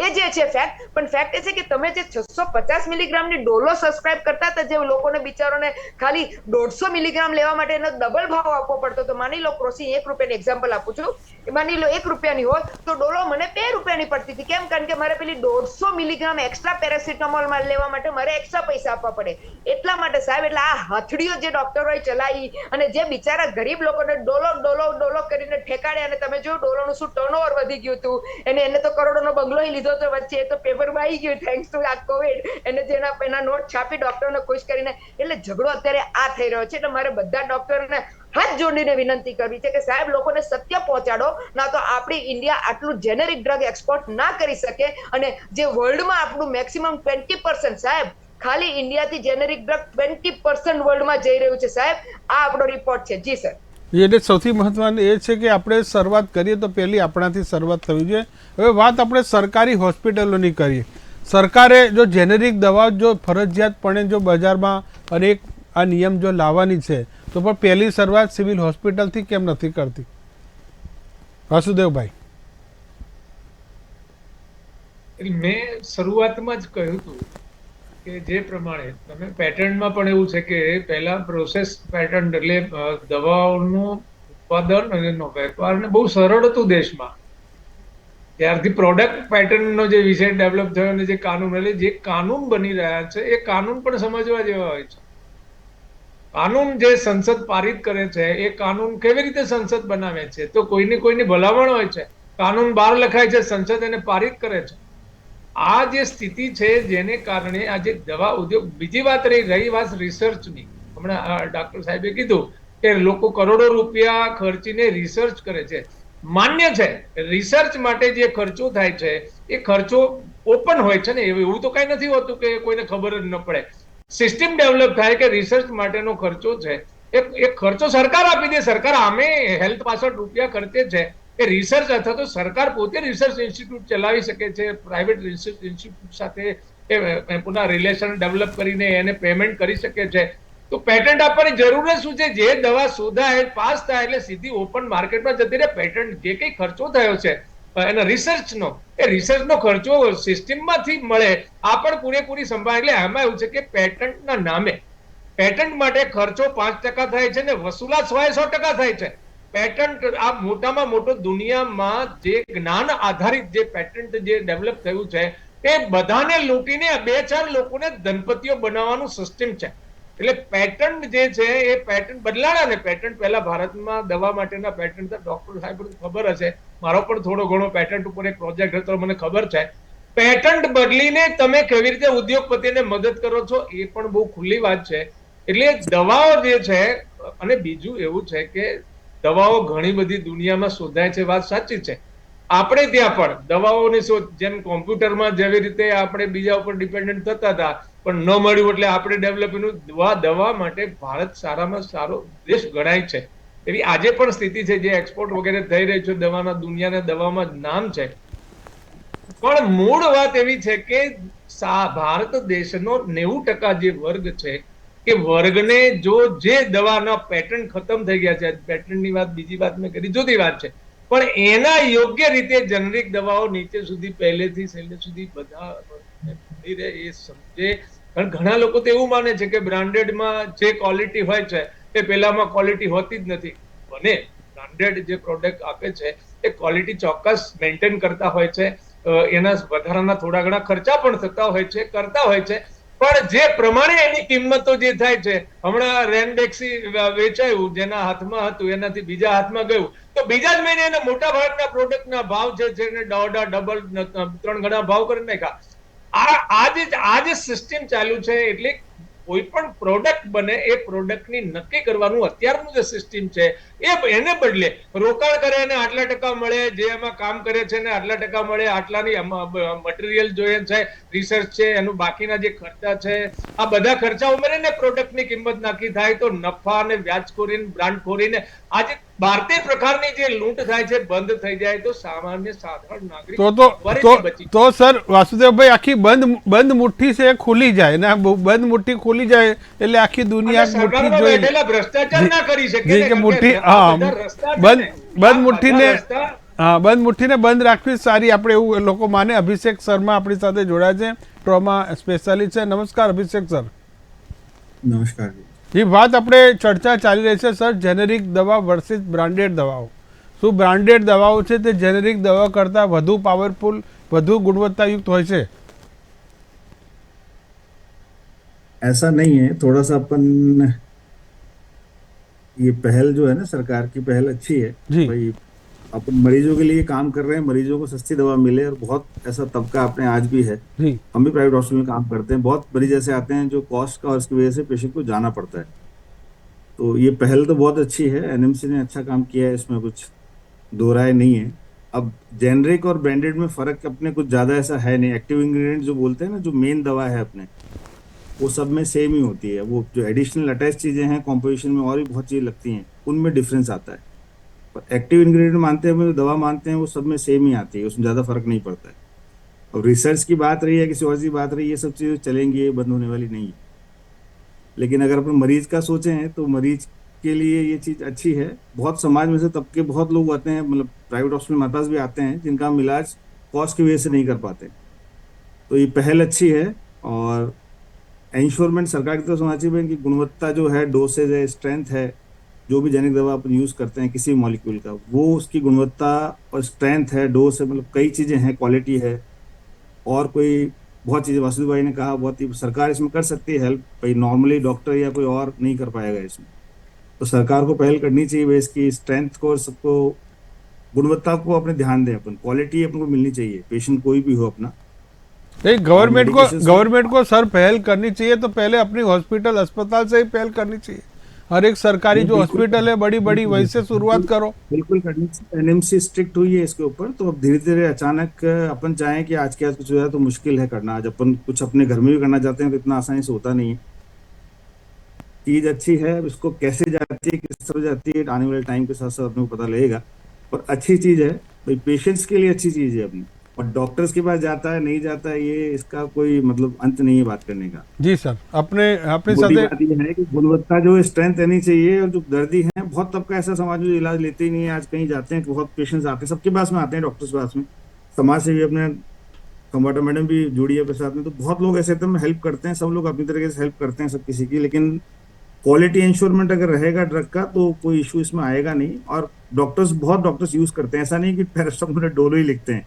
એ જે છે ફેક્ટ. પણ ફેક્ટ એ છે કે તમે જે 650 મિલીગ્રામની ડોલો સબસ્ક્રાઇબ કરતા હતા, જે લોકોને બિચારોને ખાલી 150 મિલીગ્રામ લેવા માટે એનો ડબલ ભાવ આપવો પડતો તો, માની લો ક્રોસી 1 રૂપિયાની એક્ઝામ્પલ આપું છું, માની લો 1 રૂપિયાની હોત તો ડોલો મને 2 રૂપિયાની પડતી હતી. કેમ? કારણ કે મારે પેલી 150 મિલીગ્રામ એક્સ્ટ્રા પેરાસિટામોલ લેવા માટે મારે એક્સ્ટ્રા પૈસા આપવા પડે. એટલા માટે સાહેબ, એટલે આ હથડીઓ જે ડોક્ટરોએ ચલાવી અને જે બિચારા ગરીબ લોકોને ડોલો ડોલો ડોલો કરીને ઠેકાડે, અને તમે જો ડોલોનું શું ટર્નઓવર વધી ગયું હતું, એને તો કરોડોનો બંગલો લીધો તો વચ્ચે, એ તો પેપરમાં આવી ગયું થેન્ક્સ ટુ આ કોવિડ. એને જેના એના નોટ છાપી ડોક્ટરોને ખુશ કરીને. એટલે ઝઘડો અત્યારે આ થઈ રહ્યો છે. એટલે મારે બધા ડોક્ટરોને હાથ જોડીને વિનંતી કરવી છે કે સાહેબ લોકોને સત્ય પહોંચાડો, ના તો આપણી ઇન્ડિયા આટલું જેનેરિક ડ્રગ એક્સપોર્ટ ના કરી શકે. અને જે વર્લ્ડમાં આપણું મેક્સિમમ 20% સાહેબ, ખાલી ઇન્ડિયાથી જેનેરિક ડ્રગ 20% વર્લ્ડમાં જઈ રહ્યું છે સાહેબ. આ આપણો રિપોર્ટ છે. જી સર. એટલે સૌથી મહત્વનું એ છે કે આપણે શરૂઆત કરીએ તો પહેલી આપણાથી શરૂઆત થવી જોઈએ. હવે વાત આપણે સરકારી હોસ્પિટલોની કરીએ. સરકારે જો જેનેરિક દવા જો ફરજિયાતપણે જો બજારમાં અને આ નિયમ જો લાવવાની છે તો પણ પહેલી શરૂઆત સિવિલ હોસ્પિટલથી કેમ નથી કરતી? વાસુદેવભાઈ. મેં શરૂઆતમાં જ કહ્યું હતું કે જે પ્રમાણે તમે પેટર્નમાં પણ એવું છે કે પહેલા પ્રોસેસ પેટર્ન, એટલે દવાઓનું ઉત્પાદન અને એનો વેપાર ને બહુ સરળ હતું દેશમાં. ત્યારથી પ્રોડક્ટ પેટર્નનો જે વિષય ડેવલપ થયો અને જે કાનૂન, એટલે જે કાનૂન બની રહ્યા છે એ કાનૂન પણ સમજવા જેવા હોય છે. કાનૂન જે સંસદ પારિત કરે છે એ કાનૂન કેવી રીતે સંસદ બનાવે છે? તો કોઈની ભલામણ હોય છે, કાનૂન બહાર લખાય છે, સંસદ એને પારિત કરે છે. આ જે સ્થિતિ છે જેને કારણે આજે દવા ઉદ્યોગ. બીજી વાત રહી વાત રિસર્ચની. હમણાં ડોક્ટર સાહેબે કીધું કે લોકો કરોડો રૂપિયા ખર્ચીને રિસર્ચ કરે છે. માન્ય છે, રિસર્ચ માટે જે ખર્ચો થાય છે એ ખર્ચો ઓપન હોય છે ને, એવું તો કઈ નથી હોતું કે કોઈને ખબર જ ન પડે. સિસ્ટમ ડેવલપ થાય કે રિસર્ચ માટેનો ખર્ચો છે એ ખર્ચો સરકાર આપી દે. સરકાર આમે હેલ્થ પાછળ રૂપિયા ખર્ચે છે. એ રિસર્ચ અથવા તો સરકાર પોતે રિસર્ચ ઇન્સ્ટિટ્યૂટ ચલાવી શકે છે, પ્રાઇવેટ રિસર્ચ ઇન્સ્ટિટ્યૂટ સાથે એ પુનઃ રિલેશન ડેવલપ કરીને એને પેમેન્ટ કરી શકે છે. તો પેટન્ટ આપવાની જરૂર જ શું છે? જે દવા શોધાય પાસ થાય એટલે સીધી ઓપન માર્કેટમાં જતી રહે. પેટન્ટ જે કઈ ખર્ચો થયો છે એના રિસર્ચનો, એ રિસર્ચનો ખર્ચો સિસ્ટમમાંથી મળે. આ પણ પૂરેપૂરી સંભાળ. એટલે આમાં એવું છે કે પેટન્ટના નામે, પેટન્ટ માટે ખર્ચો 5% થાય છે ને વસૂલાત 100% થાય છે. પેટન્ટ આ મોટામાં મોટો દુનિયામાં જે જ્ઞાન આધારિત જે પેટન્ટ જે ડેવલપ થયું છે એ બધાને લૂંટીને 2-4 લોકોને ધનપતિઓ બનાવવાનું સિસ્ટમ છે. એટલે પેટન્ટ જે છે એ પેટન્ટ બદલાણા ને. પેટન્ટ પહેલા ભારતમાં દવા માટેના પેટન્ટ ડોક્ટર સાહેબ ખબર હશે, મારો પણ થોડો ઘણો પેટન્ટ ઉપર એક પ્રોજેક્ટ હતો, મને ખબર છે. પેટન્ટ બદલીને તમે કેવી રીતે ઉદ્યોગપતિને મદદ કરો છો એ પણ બહુ ખુલ્લી વાત છે. એટલે દવાઓ જે છે, અને બીજું એવું છે કે દવાઓ ઘણી બધી દુનિયામાં શોધાય છે, વાત સાચી છે. આપણે ત્યાં પણ દવાઓની શોધ, જેમ કોમ્પ્યુટરમાં જેવી રીતે આપણે બીજા ઉપર ડિપેન્ડન્ટ થતા હતા પણ ન મળ્યું એટલે આપણે ડેવલપનું દવા માટે ભારત સારામાં સારો દેશ ગણાય છે. એવી આજે પણ સ્થિતિ છે, જે એક્સપોર્ટ વગેરે થઈ રહી છે દવાના, દુનિયાના દવામાં જ નામ છે. પણ મૂળ વાત એવી છે કે ભારત દેશનો 90% જે વર્ગ છે કે વર્ગને જો જે દવાના પેટન્ટ ખતમ થઈ ગયા છે, પેટન્ટની વાત બીજી વાત મેં કરી, જુદી વાત છે, પણ એના યોગ્ય રીતે જેનરિક દવાઓ નીચે સુધી પહેલેથી છેલ્લે સુધી બધા મળી રહે એ સમજે. કારણ ઘણા લોકો તો એવું માને છે કે બ્રાન્ડેડમાં જે ક્વોલિટી હોય છે એ પેલામાં ક્વોલિટી હોતી જ નથી. બને બ્રાન્ડેડ જે પ્રોડક્ટ આપે છે એ ક્વોલિટી ચોક્કસ મેન્ટેન કરતા હોય છે, એના વધારાના થોડા ઘણા ખર્ચા પણ થતા હોય છે, કરતા હોય છે, પણ જે પ્રમાણે એની કિંમતો જે થાય છે, હમણાં રેનડેક્સી વેચાયું, જેના હાથમાં હતું એનાથી બીજા હાથમાં ગયું, તો બીજા જ મહિને એના મોટા ભાગના પ્રોડક્ટના ભાવ છે એને ડબલ 3 ગણા ભાવ કરી નાખ્યા. આ જે સિસ્ટમ ચાલુ છે, એટલે કોઈ પણ પ્રોડક્ટ બને એ પ્રોડક્ટની નક્કી કરવાનું અત્યારનું જે સિસ્ટમ છે એને બદલે રોકાણ કરે ને આટલા ટકા મળે, જે એમાં કામ કરે છે ને આટલા ટકા મળે, આટલાની મટીરિયલ જોઈએ છે, રિસર્ચ છે, એનું બાકીના જે ખર્ચા છે, આ બધા ખર્ચા ઉમેરીને પ્રોડક્ટની કિંમત નક્કી થાય તો નફા અને વ્યાજખોરી, બ્રાન્ડખોરીને આજે 12 પ્રકારની જે લૂંટ થાય છે બંધ થઈ જાય તો સામાન્ય સાધારણ નાગરિક તો સર વાસુદેવભાઈ, આખી બંધ મુઠ્ઠી છે એ ખુલી જાય ને, બંધ મુઠ્ઠી ખુલી જાય એટલે આખી દુનિયા મુઠ્ઠી જોઈ ભ્રષ્ટાચાર ના કરી શકે કે મુઠ્ઠી, હા, બંધ મુઠ્ઠીને, હા, બંધ મુઠ્ઠીને બંધ રાખવી સારી, આપણે એવું લોકો માને. અભિષેક શર્મા આપણી સાથે જોડાયા છે, ટ્રોમા સ્પેશિયાલિસ્ટ છે. નમસ્કાર અભિષેક સર. નમસ્કાર એ વાત આપણે ચર્ચા ચાલી રહી છે સર, જેનેરિક દવા વર્સિસ બ્રાન્ડેડ દવાઓ. શું બ્રાન્ડેડ દવાઓ છે તે જેનેરિક દવા કરતાં વધુ પાવરફુલ, વધુ गुणवत्तायुक्त હોય છે? ऐसा नहीं है, थोड़ा सा अपन ये पहल जो है ना, सरकार की पहल अच्छी है भाई, अपन मरीजों के लिए काम कर रहे हैं, मरीजों को सस्ती दवा मिले, और बहुत ऐसा तबका अपने आज भी है, हम भी प्राइवेट हॉस्पिटल में काम करते हैं, बहुत मरीज ऐसे आते हैं जो कॉस्ट का और इसकी वजह से पेशेंट को जाना पड़ता है। तो ये पहल तो बहुत अच्छी है, एनएमसी ने अच्छा काम किया है, इसमें कुछ दो राय नहीं है। अब जेनरिक और ब्रांडेड में फर्क अपने कुछ ज्यादा ऐसा है नहीं, एक्टिव इंग्रेडिएंट जो बोलते हैं ना, जो मेन दवा है अपने, वो सब में सेम ही होती है। वो जो एडिशनल अटैच चीजें हैं कॉम्पोजिशन में और भी बहुत चीजें लगती हैं, उनमें डिफरेंस आता है। पर एक्टिव इंग्रेडिएंट मानते हैं, जो दवा मानते हैं, वो सब में सेम ही आती है, उसमें ज्यादा फर्क नहीं पड़ता है। और रिसर्च की बात रही है, किसी और की बात रही है, ये सब चीजें चलेंगी, ये बंद होने वाली नहीं है। लेकिन अगर अपन मरीज का सोचें तो मरीज के लिए ये चीज अच्छी है। बहुत समाज में से तबके बहुत लोग आते हैं, मतलब प्राइवेट हॉस्पिटल हमारे पास भी आते हैं, जिनका हम इलाज कॉस्ट की वजह से नहीं कर पाते। तो ये पहल अच्छी है, और इंश्योरमेंट सरकार की तरफ होना चाहिए इनकी गुणवत्ता जो है, डोसेज है, स्ट्रेंथ है, जो भी जेनेरिक दवा अपन यूज करते हैं किसी मॉलिक्यूल का, वो उसकी गुणवत्ता और स्ट्रेंथ है, डोज है, मतलब कई चीजें हैं, क्वालिटी है, और कोई बहुत चीजें वासुदेव भाई ने कहा, बहुत ही सरकार इसमें कर सकती है हेल्प भाई, नॉर्मली डॉक्टर या कोई और नहीं कर पाएगा इसमें। तो सरकार को पहल करनी चाहिए भाई, इसकी स्ट्रेंथ को, सबको गुणवत्ता को अपने ध्यान दें, अपन क्वालिटी अपन को मिलनी चाहिए, पेशेंट कोई भी हो अपना। गवर्नमेंट को सर पहल करनी चाहिए तो पहले अपनी हॉस्पिटल, अस्पताल से ही पहल करनी चाहिए। हर एक सरकारी जो हॉस्पिटल है बड़ी बड़ी, वहीं से शुरुआत करो। बिल्कुल करनी चाहिए। एनएमसी स्ट्रिक्ट हुई है इसके ऊपर, तो अब धीरे धीरे अचानक अपन चाहें कि आज के आज कुछ हो जाए तो मुश्किल है करना। आज अपन कुछ अपने घर में भी करना चाहते हैं तो इतना आसानी से होता नहीं है। चीज अच्छी है, इसको कैसे जाती है, किस तरह जाती है, आने वाले टाइम के साथ साथ अपने को पता लगेगा, पर अच्छी चीज है भाई, पेशेंट्स के लिए अच्छी चीज है अपनी। और डॉक्टर्स के पास जाता है नहीं जाता है, ये इसका कोई मतलब अंत नहीं है बात करने का। जी सर, अपने बात ये है कि गुणवत्ता जो स्ट्रेंथ रहनी चाहिए। और जो दर्दी हैं, बहुत तबका ऐसा समाज में जो इलाज लेते ही नहीं है, आज कहीं जाते हैं तो बहुत पेशेंट्स आते हैं, सबके पास में आते हैं डॉक्टर्स के पास में, समाज से भी अपने कम्बाटा मैडम भी जुड़ी है अपने साथ में, तो बहुत लोग ऐसे एकदम हेल्प करते हैं, सब लोग अपनी तरीके से हेल्प करते हैं सब किसी की। लेकिन क्वालिटी इंश्योरमेंट अगर रहेगा ड्रग का तो कोई इशू इसमें आएगा नहीं। और बहुत डॉक्टर्स यूज करते हैं, ऐसा नहीं कि पैरासिटामोल डोलो ही लिखते हैं।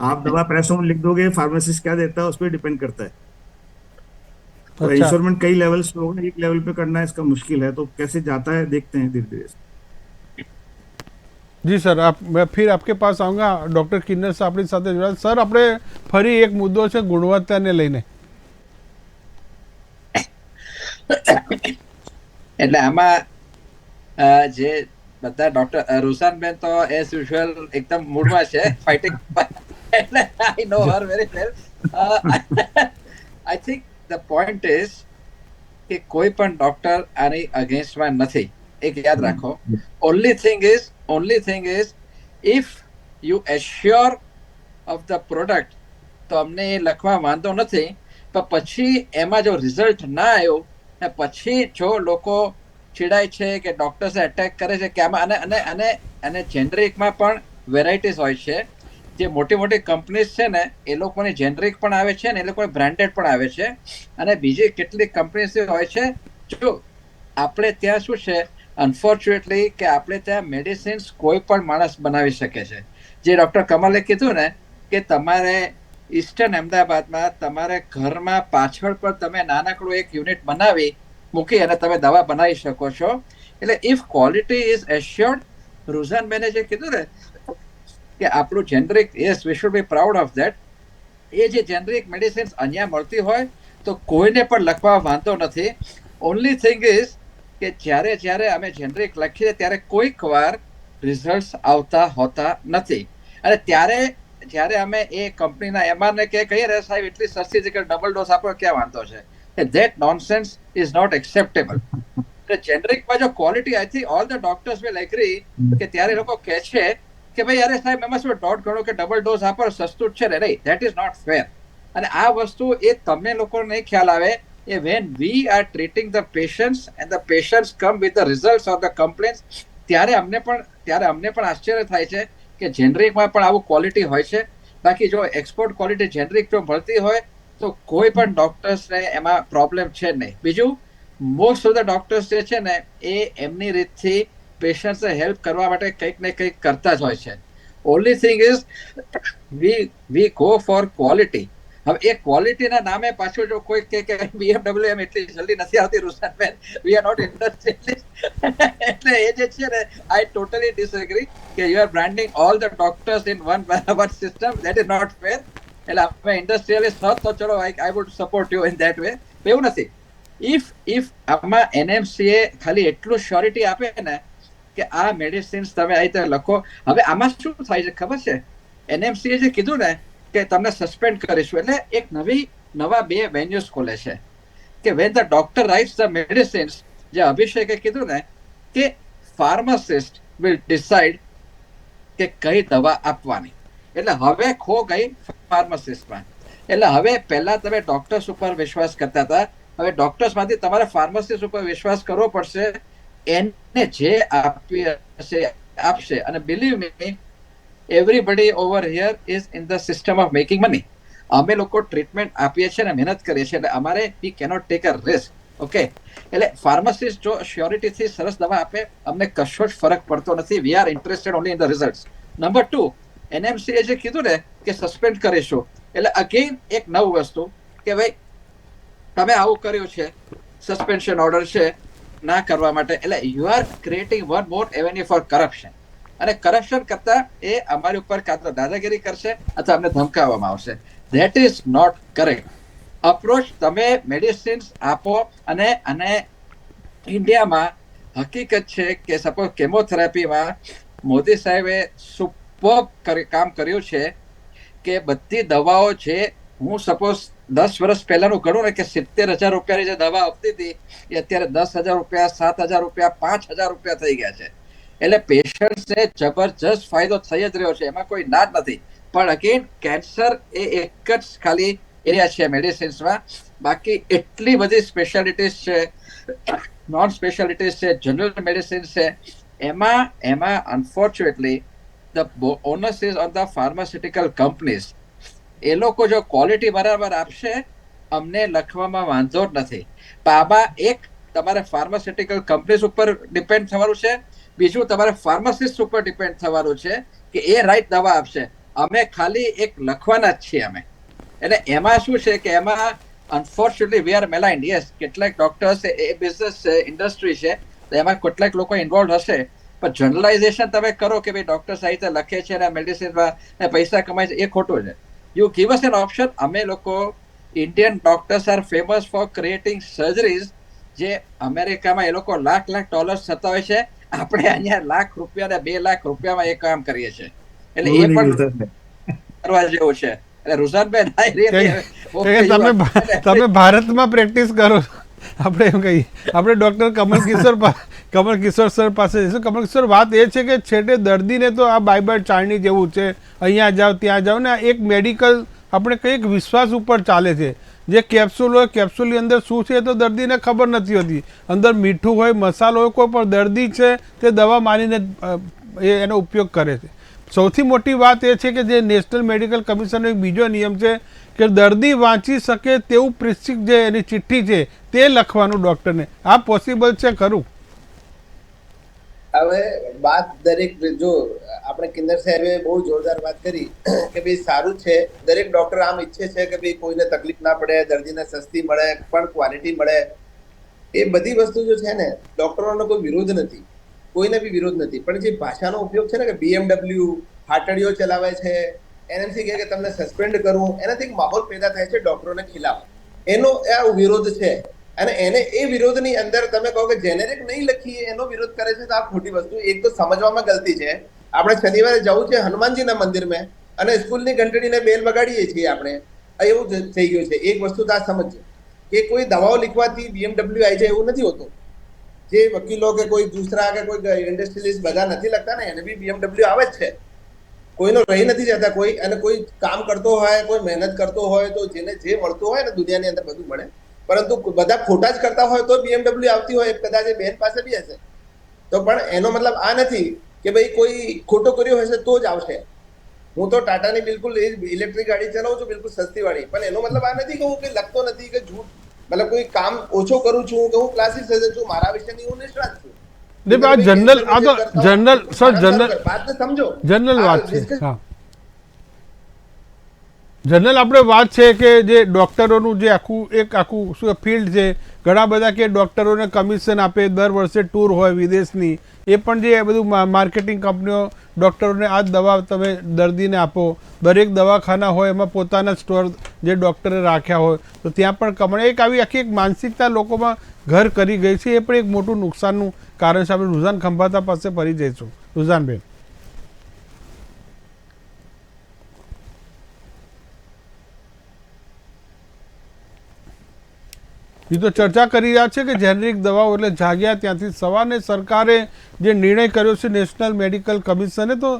आप दवा पैरासिटामोल लिख दोगे, फार्मासिस्ट क्या देता है उस पर डिपेंड करता है। तो इंश्योरमेंट कई लेवल्स पे होगा, एक लेवल पे करना इसका मुश्किल है, तो कैसे जाता है देखते हैं धीरे धीरे। जी सर, मैं फिर आपके पास आऊंगा। डॉक्टर किन्नर साहब अपनी સાથે જોડાયા સર, આપણે ફરી એક મુદ્દો છે ગુણવત્તાને લઈને। એટલે આમાં જે બધા ડોક્ટર રોશનબેન તો એઝ યુઝ્યુઅલ એકદમ મૂડમાં છે, ફાઇટિંગ, એટલે I know her very well. I think the point is કે કોઈ પણ ડોક્ટર આની અગેન્સ્ટમાં નથી, એક યાદ રાખો। Only thing is if you assure of the product તો અમને એ લખવા વાંધો નથી, પણ પછી એમાં જો રિઝલ્ટ ના આવ્યો ને પછી જો લોકો ચીડાય છે કે ડોક્ટર્સ એટેક કરે છે કે આમાં અને જેનરિકમાં પણ વેરાયટીઝ હોય છે। જે મોટી મોટી કંપનીઝ છે ને એ લોકોની જેનરિક પણ આવે છે ને એ લોકોની બ્રાન્ડેડ પણ આવે છે, અને બીજી કેટલીક કંપનીઝ હોય છે। જો આપણે ત્યાં શું છે, અનફોર્ચ્યુનેટલી કે આપણે ત્યાં મેડિસિન્સ કોઈ પણ માણસ બનાવી શકે છે। જે ડોક્ટર કમલે કીધું ને કે તમારે ઈસ્ટર્ન અમદાવાદમાં તમારે ઘરમાં પાછળ પર તમે નાનકડું એક યુનિટ બનાવી મૂકી અને તમે દવા બનાવી શકો છો। એટલે ઇફ ક્વોલિટી ઇઝ એશ્યોર્ડ, રુઝાનબેને જે કીધું ને કે આપણું generic, yes we should be proud of that. એ જે જેનરિક મેડિસિન્સ અહીંયા મળતી હોય તો કોઈને પણ લખવા વાંધો નથી. ઓનલી થિંગ ઇઝ કે જ્યારે અમે જેનરિક લખીએ ત્યારે કોઈક વાર રિઝલ્ટ આવતા હોતા નથી, અને જ્યારે અમે એ કંપનીના એમઆરને કે કહીએ રે સાહેબ એટલી સસ્તી છે કે ડબલ ડોઝ આપો, ક્યાં વાંધો છે? That nonsense is not acceptable. જેનરિકમાં જો quality, I think all the doctors will agree કે ત્યારે લોકો કહે છે કે ભાઈ અરે સાહેબ એમાં શું દોઢ ગણો કે ડબલ ડોઝ આપો, સસ્તું જ છે ને. નહીં, ધેટ ઇઝ નોટ ફેર. અને આ વસ્તુ એ તમને લોકોને નહીં ખ્યાલ આવે એ when we are treating the patients and the patients come with the results of the complaints, ત્યારે અમને પણ આશ્ચર્ય થાય છે કે જેનરિકમાં પણ આવું ક્વોલિટી હોય છે. બાકી જો એક્સપોર્ટ ક્વોલિટી જેનરિક જો મળતી હોય તો કોઈ પણ ડોક્ટર્સને એમાં પ્રોબ્લેમ છે નહીં. બીજું, મોસ્ટ ઓફ ધ ડોક્ટર્સ જે છે ને એ એમની રીતથી પેશન્ટ્સને હેલ્પ કરવા માટે કંઈક ને કંઈક કરતા જ હોય છે. Only thing is we go for quality. હવે એ ક્વોલિટીના નામે પાછું જો કોઈ કે BMW એટલી જલ્દી નથી આવતી રુસાનબેન, વી આર નોટ ઇન્ડસ્ટ્રીયલિસ્ટ. એટલે એ જે છે ને આઈ ટોટલી ડિસએગ્રી કે you are branding all the doctors in one system. That is not fair. એટલે અમે ઇન્ડસ્ટ્રીયલિસ્ટ હોત તો ચલો I would support you in that way. એવું નથી. ઇફ આમાં NMCA ખાલી એટલું શ્યોરિટી આપે ને કે આ મેડિસિન્સ તમે આ રીતે લખો. હવે આમાં શું થાય છે ખબર છે? NMCA જે કીધું ને કે તમને સસ્પેન્ડ કરીશું, એટલે એક નવા 2 વેન્યુઝ ખોલે છે કે when the doctor writes the medicines, જે અભિષેકે કીધું ને કે ફાર્માસિસ્ટ will decide કે કઈ દવા આપવાની. એટલે હવે ખો ગઈ ફાર્માસિસ્ટમાં. એટલે હવે પહેલા તમે ડોક્ટર્સ ઉપર વિશ્વાસ કરતા હતા, હવે ડોક્ટર્સ માંથી તમારે ફાર્માસિસ્ટ ઉપર વિશ્વાસ કરવો પડશે. એને જે આપશે. અને believe me, everybody over here is in the system of making money. અમે લોકો ટ્રીટમેન્ટ આપીએ છીએ અને મહેનત કરીએ છીએ, એટલે અમારે we cannot take a risk. Okay, એટલે ફાર્માસિસ્ટ જો શ્યોરિટીથી સરસ દવા આપે, અમને કશો જ ફરક પડતો નથી. We are interested only in the results. Number 2, NMCA જે કીધું ને કે સસ્પેન્ડ કરીશું, એટલે અગેન એક નવું વસ્તુ કે ભાઈ તમે આવું કર્યું છે, સસ્પેન્શન ઓર્ડર છે ના કરવા માટે. એટલે you are creating one more avenue for corruption. અને કરપ્શન કરતા એ અમારી ઉપર કાં તો દાદાગીરી કરશે અથવા અમને ધમકાવવામાં આવશે. That is not correct approach. તમે મેડિસિન્સ આપો. અને ઇન્ડિયામાં હકીકત છે કે સપોઝ કેમોથેરાપીમાં મોદી સાહેબે સુપર્બ કામ કર્યું છે કે બધી દવાઓ જે હું સપોઝ 10 વર્ષ પહેલાનું ગણું ને કે 70,000 રૂપિયાની જે દવા આપતી હતી એ અત્યારે 10,000 રૂપિયા, 7,000 રૂપિયા, 5,000 રૂપિયા થઈ ગયા છે. એટલે પેશન્ટ્સને જબરજસ્ત ફાયદો થઈ જ રહ્યો છે, એમાં કોઈ ના જ નથી. પણ અગેન કેન્સર એ એક જ ખાલી એરિયા છે મેડિસિન્સમાં. બાકી એટલી બધી સ્પેશિયાલિટીઝ છે, નોન સ્પેશિયાલિટીઝ છે, જનરલ મેડિસિન્સ છે. એમાં unfortunately the onus is on the pharmaceutical companies. એ લોકો જો ક્વોલિટી બરાબર આપશે, અમને લખવામાં વાંધો જ નથી. આમાં એક તમારે ફાર્માસ્યુટિકલ કંપનીઝ ઉપર ડિપેન્ડ થવાનું છે, બીજું તમારે ફાર્માસિસ્ટ ઉપર ડિપેન્ડ થવાનું છે કે એ રાઈટ દવા આપશે. અમે ખાલી એક લખવાના જ છીએ અમે. એટલે એમાં શું છે કે એમાં અનફોર્ચ્યુનેટલી વી આર મેલાઇન્ડ. યસ, કેટલાક ડોક્ટર્સ એ બિઝનેસ છે, ઇન્ડસ્ટ્રી છે, તો એમાં કેટલાક લોકો ઇન્વોલ્વ હશે. પણ જનરલાઇઝેશન તમે કરો કે ભાઈ ડોક્ટર્સ આ રીતે લખે છે અને મેડિસિનમાં પૈસા કમાય છે, એ ખોટું છે. You give us an option. અમે લોકો Indian doctors are famous for creating surgeries. જે અમેરિકામાં એ લોકો લાખ ડોલર્સ થતા હોય છે, આપણે અહીંયા લાખ રૂપિયા ને 2 લાખ રૂપિયામાં એ કામ કરીએ છીએ. એટલે એ પણ કરવા જેવું છે. એટલે રુઝાનબેન તમે ભારતમાં પ્રેક્ટિસ કરો. આપણે એમ કહીએ, આપણે ડોક્ટર કમલ કિશોર સર પાસે જઈશું. કમલ કિશોર, વાત એ છે કે છેટે દર્દીને તો આ બાય ચાળણી જેવું છે, અહીંયા જાઓ ત્યાં જાઓ ને. એક મેડિકલ આપણે કંઈક વિશ્વાસ ઉપર ચાલે છે. જે કેપ્સ્યુલ હોય, કેપ્સ્યુલની અંદર શું છે તો દર્દીને ખબર નથી હોતી. અંદર મીઠું હોય, મસાલો હોય, કોઈ પણ દર્દી છે તે દવા માનીને એનો ઉપયોગ કરે છે. સૌથી મોટી વાત એ છે કે જે નેશનલ મેડિકલ કમિશનનો એક બીજો નિયમ છે કે દર્દી વાંચી શકે તેવું પ્રિસ્ક્રિપ્શન જે એની ચિઠ્ઠી છે તે લખવાનું ડૉક્ટરને. આ પોસિબલ છે ખરું? હવે વાત દરેક, જો આપણે કિન્નર સાહેબે બહુ જોરદાર વાત કરી કે ભાઈ સારું છે, દરેક ડોક્ટર આમ ઈચ્છે છે કે ભાઈ કોઈને તકલીફ ના પડે, દર્દીને સસ્તી મળે પણ ક્વોલિટી મળે. એ બધી વસ્તુ જો છે ને, ડોક્ટરોનો કોઈ વિરોધ નથી, કોઈને બી વિરોધ નથી. પણ જે ભાષાનો ઉપયોગ છે ને કે BMW હાટડીઓ ચલાવે છે, NMC કહે કે તમને સસ્પેન્ડ કરવું, એનાથી એક માહોલ પેદા થાય છે ડોક્ટરોને ખિલાફ. એનો આ વિરોધ છે. અને એને એ વિરોધની અંદર તમે કહો કે જેનેરિક નહીં લખીએ એનો વિરોધ કરે છે તો આ ખોટી વસ્તુ. એક તો સમજવામાં ગલતી છે. આપણે શનિવારે જવું છે હનુમાનજીના મંદિરમાં અને સ્કૂલની ઘંટડીને બેલ વગાડીએ છીએ આપણે, એવું થઈ ગયું છે. એક વસ્તુ તો આ સમજજો કે કોઈ દવાઓ લીખવાથી BMW આવી જાય એવું નથી હોતું. જે વકીલો કે કોઈ દૂસરા કે કોઈ ઇન્ડસ્ટ્રીલિસ્ટ બધા નથી લખતા ને એને બી BMW આવે જ છે. કોઈનો રહી નથી જતા કોઈ. અને કોઈ કામ કરતો હોય, કોઈ મહેનત કરતો હોય તો જેને જે મળતું હોય ને દુનિયાની અંદર બધું મળે, પરંતુ બધા ખોટા જ કરતા હોય તો BMW આવતી હોય. કદાચ એ બેન પાસે બી હશે તો પણ એનો મતલબ આ નથી કે ભાઈ કોઈ ખોટો કર્યો હશે તો જ આવશે. હું તો ટાટાની બિલકુલ ઇલેક્ટ્રિક ગાડી ચલાવું છું, બિલકુલ સસ્તી વાળી, પણ એનો મતલબ આ નથી કે હું કઈ લખતો નથી કે જૂઠ મતલબ કોઈ કામ ઓછો કરું છું કે હું ક્લાસિક સર્જન છું, મારા વિષયની હું નિષ્ણાત છું. જનરલ આ તો જનરલ સર જનરલ વાતને સમજો. જનરલ વાત છે. હા, જનરલ આપણે વાત છે કે જે ડૉક્ટરોનું જે આખું શું ફિલ્ડ છે, ઘણા બધા કે ડૉક્ટરોને કમિશન આપે, દર વર્ષે ટૂર હોય વિદેશની, એ પણ જે બધું માર્કેટિંગ કંપનીઓ ડૉક્ટરોને આ જ દવા તમે દર્દીને આપો, દરેક દવાખાના હોય એમાં પોતાના સ્ટોર જે ડૉક્ટરે રાખ્યા હોય તો ત્યાં પણ કમાણી, એક આવી આખી એક માનસિકતા લોકોમાં ઘર કરી ગઈ છે. એ પણ એક મોટું નુકસાનનું કારણ છે. આપણે રુઝાન ખંભાતા પાસે ફરી જઈશું. રુઝાનબેન, એ તો ચર્ચા કરી રહ્યા છે કે જેનરિક દવાઓ એટલે જાગ્યા ત્યાંથી સવારને સરકારે જે નિર્ણય કર્યો છે નેશનલ મેડિકલ કમિશને, તો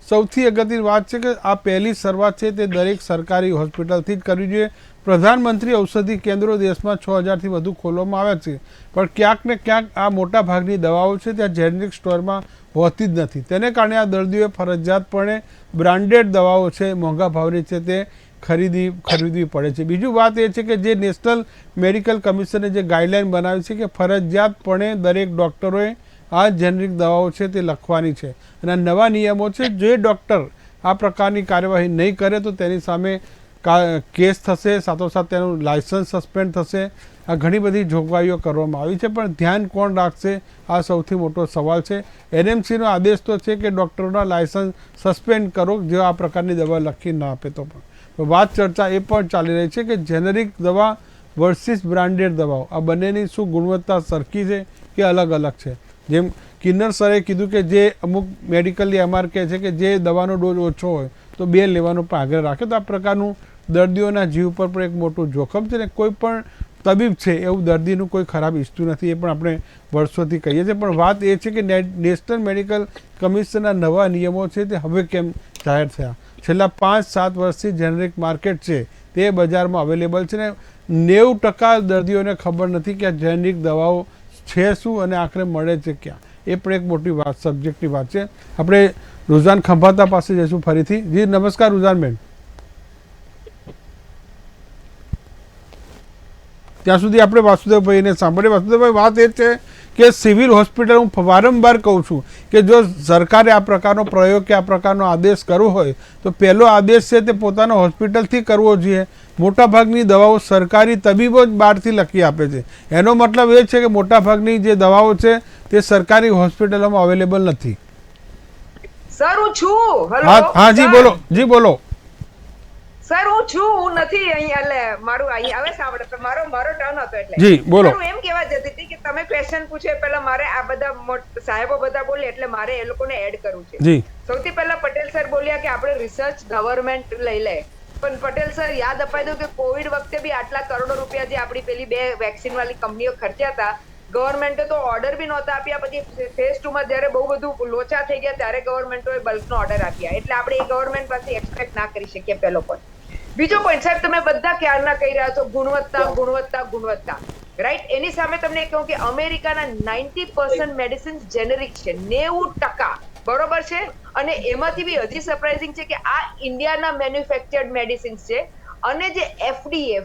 સૌથી અગત્યની વાત છે કે આ પહેલી શરૂઆત છે તે દરેક સરકારી હોસ્પિટલથી જ કરવી જોઈએ. પ્રધાનમંત્રી ઔષધિ કેન્દ્રો દેશમાં 6000થી વધુ ખોલવામાં આવ્યા છે, પણ ક્યાંક ને ક્યાંક આ મોટા ભાગની દવાઓ છે ત્યાં જેનરિક સ્ટોરમાં હોતી જ નથી. તેને કારણે આ દર્દીઓએ ફરજિયાતપણે બ્રાન્ડેડ દવાઓ છે મોંઘા ભાવની છે તે ખરીદવી પડે છે. બીજું વાત એ છે કે જે નેશનલ મેડિકલ કમિશને જે ગાઈડલાઈન બનાવી છે કે ફરજિયાતપણે દરેક ડૉક્ટરોએ આ જેનરિક દવાઓ છે તે લખવાની છે. અને આ નવા નિયમો છે, જે ડૉક્ટર આ પ્રકારની કાર્યવાહી નહીં કરે તો તેની સામે કેસ થશે, સાથોસાથ તેનું લાયસન્સ સસ્પેન્ડ થશે. આ ઘણી બધી જોગવાઈઓ કરવામાં આવી છે, પણ ધ્યાન કોણ રાખશે આ સૌથી મોટો સવાલ છે. NMCનો આદેશ તો છે કે ડૉક્ટરોના લાયસન્સ સસ્પેન્ડ કરો જો આ પ્રકારની દવા લખી ના આપે તો. પણ વાત ચર્ચા એ પણ ચાલી રહી છે કે જેનરિક દવા વર્સિસ બ્રાન્ડેડ દવાઓ, આ બંનેની શું ગુણવત્તા સરખી છે કે અલગ અલગ છે. જેમ કિન્નર સરે કીધું કે જે અમુક મેડિકલી MR કહે છે કે જે દવાનો ડોઝ ઓછો હોય તો 2 લેવાનો પણ આગ્રહ રાખે, તો આ પ્રકારનું દર્દીઓના જીવ પર પણ એક મોટું જોખમ છે. ને કોઈ પણ તબીબ છે એવું દર્દીનું કોઈ ખરાબ ઈચ્છતું નથી, એ પણ આપણે વર્ષોથી કહીએ છીએ. પણ વાત એ છે કે નેશનલ મેડિકલ કમિશનના નવા નિયમો છે તે હવે કેમ જાહેર થયા? છેલ્લા 5-7 વર્ષથી જેનરિક માર્કેટ છે તે બજારમાં અવેલેબલ છે ને 90% દર્દીઓને ખબર નથી કે આ જેનરિક દવાઓ છે શું અને આખરે મળે છે ક્યાં. એ પણ એક મોટી વાત સબ્જેક્ટની વાત છે. આપણે રુઝાન ખંભાતા પાસે જઈશું ફરીથી. જી નમસ્કાર રુઝાનબેન. ત્યાં સુધી આપણે વાસુદેવભાઈને સાંભળીએ. વાસુદેવભાઈ, વાત એ છે કે સિવિલ હોસ્પિટલ, હું વારંવાર કહું છું કે જો સરકારે આ પ્રકારનો પ્રયોગ કે આ પ્રકારનો આદેશ કરવો હોય તો પહેલો આદેશ છે તે પોતાના હોસ્પિટલથી કરવો જોઈએ. મોટાભાગની દવાઓ સરકારી તબીબો જ બહારથી લખી આપે છે. એનો મતલબ એ છે કે મોટાભાગની જે દવાઓ છે તે સરકારી હોસ્પિટલોમાં અવેલેબલ નથી. સર હું છું. હા જી બોલો. જી બોલો સર હું છું, હું નથી અહીંયા. એટલે મારું અહીંયા આવે સાંભળે તો મારો ટર્ન હતો એટલે જી બોલો. હું એમ કહેવા જતી હતી કે તમે ક્વેશ્ચન પૂછે પહેલા મારે આ બધા સાહેબો બધા બોલે એટલે મારે એ લોકોને એડ કરવું છે. જી સૌથી પહેલા પટેલ સર બોલ્યા કે આપણે રિસર્ચ ગવર્મેન્ટ લઈ લે, પણ પટેલ સર યાદ અપાઈ દો કે કોવિડ વખતે બી આટલા કરોડો રૂપિયા જે આપણી પેલી 2 વેક્સિન વાળી કંપનીઓ ખર્ચ્યા હતા, ગવર્મેન્ટે તો ઓર્ડર બી નહોતા આપ્યા. પછી ફેઝ 2 માં જ્યારે બહુ બધું લોચા થઈ ગયા ત્યારે ગવર્મેન્ટોએ બલ્કનો ઓર્ડર આપ્યા. એટલે આપણે એ ગવર્મેન્ટ પાસે એક્સપેક્ટ ના કરી શકીએ. પહેલો પોઈન્ટ. બીજો પોઈન્ટ, સાહેબ તમે બધા ક્યારના કહી રહ્યા છો ગુણવત્તા, રાઈટ? એની સામે તમને કહું કે અમેરિકાના 90% મેડિસિન જેનરિક છે, 90%, બરોબર છે. અને એમાંથી બી હજી સરપ્રાઇઝિંગ છે કે આ ઇન્ડિયાના મેન્યુફેક્ચર્ડ મેડિસિન્સ છે. અને જે FDA